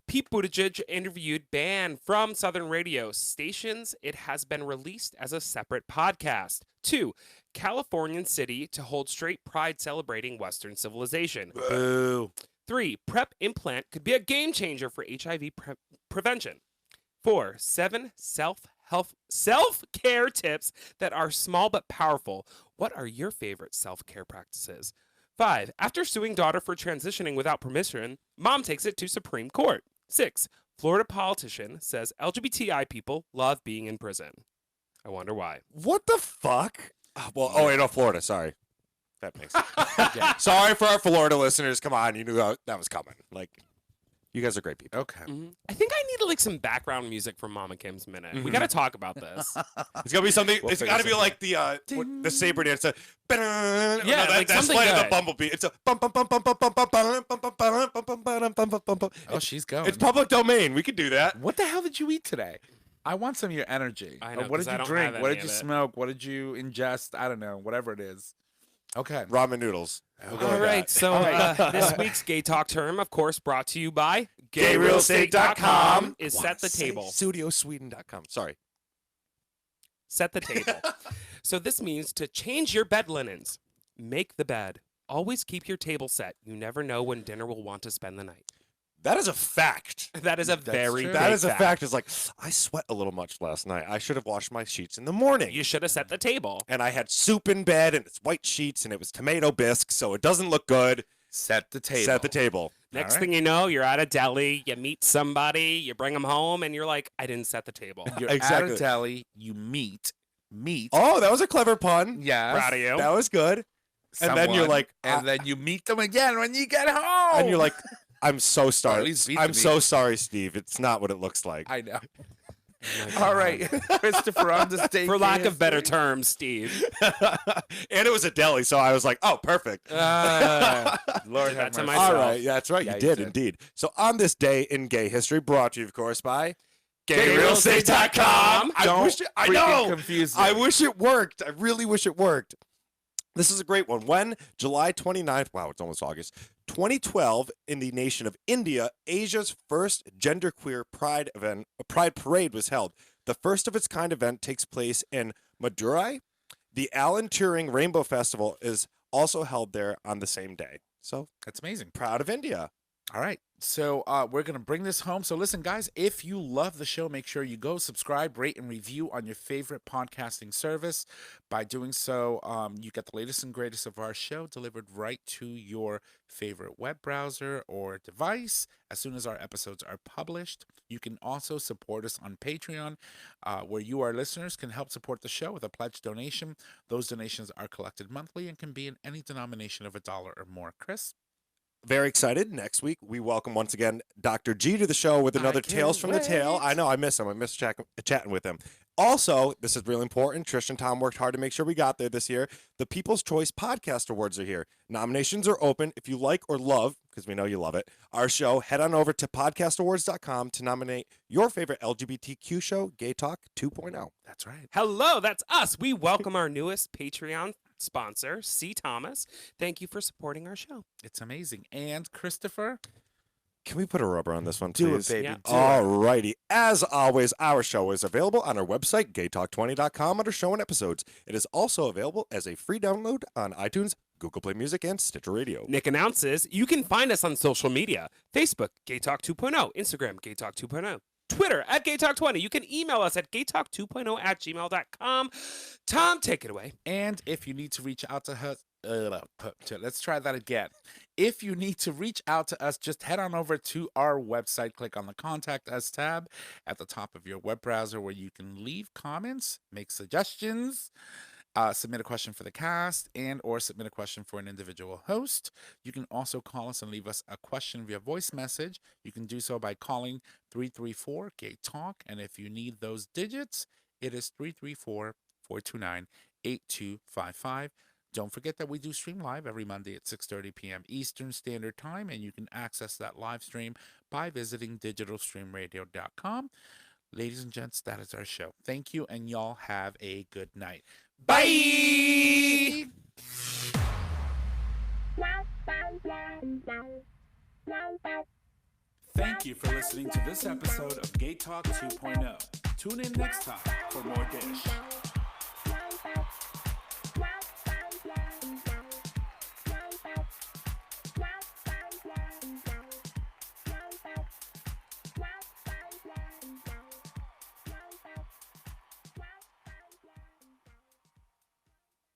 Speaker 1: Pete Buttigieg interviewed band from Southern radio stations. It has been released as a separate podcast. 2, Californian city to hold straight pride celebrating Western civilization.
Speaker 4: Boo.
Speaker 1: 3, PrEP implant could be a game changer for HIV prevention. 4, 7 self-help self-care tips that are small but powerful. What are your favorite self-care practices? 5. After suing daughter for transitioning without permission, mom takes it to Supreme Court. 6. Florida politician says LGBTI people love being in prison. I wonder why.
Speaker 2: What the fuck? Oh, wait, no, Florida. Sorry. That makes sense.
Speaker 4: Yeah.
Speaker 2: Sorry for our Florida listeners. Come on. You knew that was coming. Like, you guys are great people.
Speaker 4: Okay.
Speaker 1: I think I need like some background music from Mama Kim's Minute. We got to talk about this.
Speaker 2: It's going to be something.
Speaker 4: We'll
Speaker 2: It's
Speaker 4: figure
Speaker 2: got to be
Speaker 4: something
Speaker 2: like the saber dance. Yeah,
Speaker 1: like
Speaker 2: that's
Speaker 1: something
Speaker 2: Flight of the
Speaker 1: good.
Speaker 2: Bumblebee. It's a bum bum bum bum bum bum bum bum bum bum bum bum bum bum bum bum.
Speaker 4: Oh, she's going.
Speaker 2: It's public domain. We could do that.
Speaker 4: What the hell did you eat today? I want some of your energy.
Speaker 1: I know,
Speaker 4: What
Speaker 1: 'cause
Speaker 4: did
Speaker 1: I
Speaker 4: you
Speaker 1: don't
Speaker 4: drink?
Speaker 1: have
Speaker 4: What
Speaker 1: any
Speaker 4: did you
Speaker 1: of it.
Speaker 4: smoke? What did you ingest? I don't know. Whatever it is. Okay.
Speaker 2: Ramen noodles. We'll go
Speaker 1: All
Speaker 2: with
Speaker 1: right,
Speaker 2: that.
Speaker 1: so this week's Gay Talk term, of course, brought to you by
Speaker 2: GayRealEstate.com
Speaker 1: is Set the Table.
Speaker 2: StudioSweden.com. Sorry.
Speaker 1: Set the table. So this means to change your bed linens. Make the bed. Always keep your table set. You never know when dinner will want to spend the night.
Speaker 2: That is a fact.
Speaker 1: That is a very
Speaker 4: true.
Speaker 1: big
Speaker 2: That is a fact. It's like, I sweat a little much last night. I should have washed my sheets in the morning.
Speaker 1: You should have set the table.
Speaker 2: And I had soup in bed, and it's white sheets, and it was tomato bisque, so it doesn't look good.
Speaker 4: Set the table.
Speaker 2: Set the table.
Speaker 1: Next
Speaker 4: right.
Speaker 1: thing you know, you're at a deli, you meet somebody, you bring them home, and you're like, I didn't set the table.
Speaker 4: You're at
Speaker 2: Exactly.
Speaker 4: a deli. You meet.
Speaker 2: Oh, that was a clever pun.
Speaker 4: Yes.
Speaker 1: Proud of you.
Speaker 2: That was good. And then you're
Speaker 4: someone,
Speaker 2: like,
Speaker 4: and then you meet them again when you get home.
Speaker 2: and you're like, I'm so
Speaker 4: Or at
Speaker 2: sorry.
Speaker 4: least meet
Speaker 2: I'm
Speaker 4: them
Speaker 2: so sorry, Steve. It's not what it looks like.
Speaker 4: I know.
Speaker 1: Oh my
Speaker 4: All
Speaker 1: God.
Speaker 4: right, Christopher on the stage.
Speaker 1: For lack of better terms, Steve.
Speaker 2: And it was a deli, so I was like, oh, perfect.
Speaker 4: Lord
Speaker 1: Did that
Speaker 4: have
Speaker 1: to
Speaker 4: mercy.
Speaker 1: myself.
Speaker 2: All right, yeah, that's right.
Speaker 4: Yeah,
Speaker 2: you
Speaker 4: you
Speaker 2: did
Speaker 4: did.
Speaker 2: indeed. So on this day in gay history, brought to you, of course, by
Speaker 1: GayRealEstate.com.
Speaker 2: I
Speaker 4: Don't
Speaker 2: wish it, I
Speaker 4: freaking
Speaker 2: know.
Speaker 4: confuse
Speaker 2: I
Speaker 4: them.
Speaker 2: wish it worked. I really wish it worked. This is a great one. When July 29th, wow, it's almost August, 2012, in the nation of India, Asia's first genderqueer pride parade was held. The first of its kind event takes place in Madurai. The Alan Turing Rainbow Festival is also held there on the same day. So
Speaker 4: That's amazing.
Speaker 2: proud of India.
Speaker 4: All right. So we're going to bring this home. So listen, guys, if you love the show, make sure you go subscribe, rate, and review on your favorite podcasting service. By doing so, you get the latest and greatest of our show delivered right to your favorite web browser or device as soon as our episodes are published. You can also support us on Patreon, where you, our listeners, can help support the show with a pledge donation. Those donations are collected monthly and can be in any denomination of $1 or more. Chris?
Speaker 2: Very excited. Next week, we welcome once again Dr. G to the show with another
Speaker 4: can't
Speaker 2: Tales from the Tail.
Speaker 4: wait.
Speaker 2: I know, I miss him. I miss chatting with him. Also, this is really important. Trish and Tom worked hard to make sure we got there this year. The People's Choice Podcast Awards are here. Nominations are open. If you like or love, because we know you love it, our show, head on over to podcastawards.com to nominate your favorite LGBTQ show, Gay Talk 2.0.
Speaker 4: That's right.
Speaker 1: Hello, that's us. We welcome our newest Patreon sponsor, C. Thomas. Thank you for supporting our show.
Speaker 4: It's amazing. And Christopher?
Speaker 2: Can we put a rubber on this one,
Speaker 4: Do
Speaker 2: please?
Speaker 4: it, baby.
Speaker 1: Yeah.
Speaker 4: Do it.
Speaker 2: Alrighty. As always, our show is available on our website, gaytalk20.com, under show and episodes. It is also available as a free download on iTunes, Google Play Music, and Stitcher Radio.
Speaker 1: Nick announces you can find us on social media: Facebook, Gay Talk 2.0, Instagram, Gay Talk 2.0, Twitter at Gay Talk 20. You can email us at gaytalk2.0@gmail.com. Tom, take it away.
Speaker 4: And if you need to reach out to us, let's try that again. If you need to reach out to us, just head on over to our website, click on the Contact Us tab at the top of your web browser where you can leave comments, make suggestions, submit a question for the cast, and or submit a question for an individual host. You can also call us and leave us a question via voice message. You can do so by calling 334-GAY-TALK, and if you need those digits, it is 334-429-8255. Don't forget that we do stream live every Monday at 6:30 p.m. Eastern Standard Time, and you can access that live stream by visiting digitalstreamradio.com. Ladies and gents, that is our show. Thank you, and y'all have a good night.
Speaker 1: Bye.
Speaker 3: Thank you for listening to this episode of Gay Talk 2.0. Tune in next time for more dish.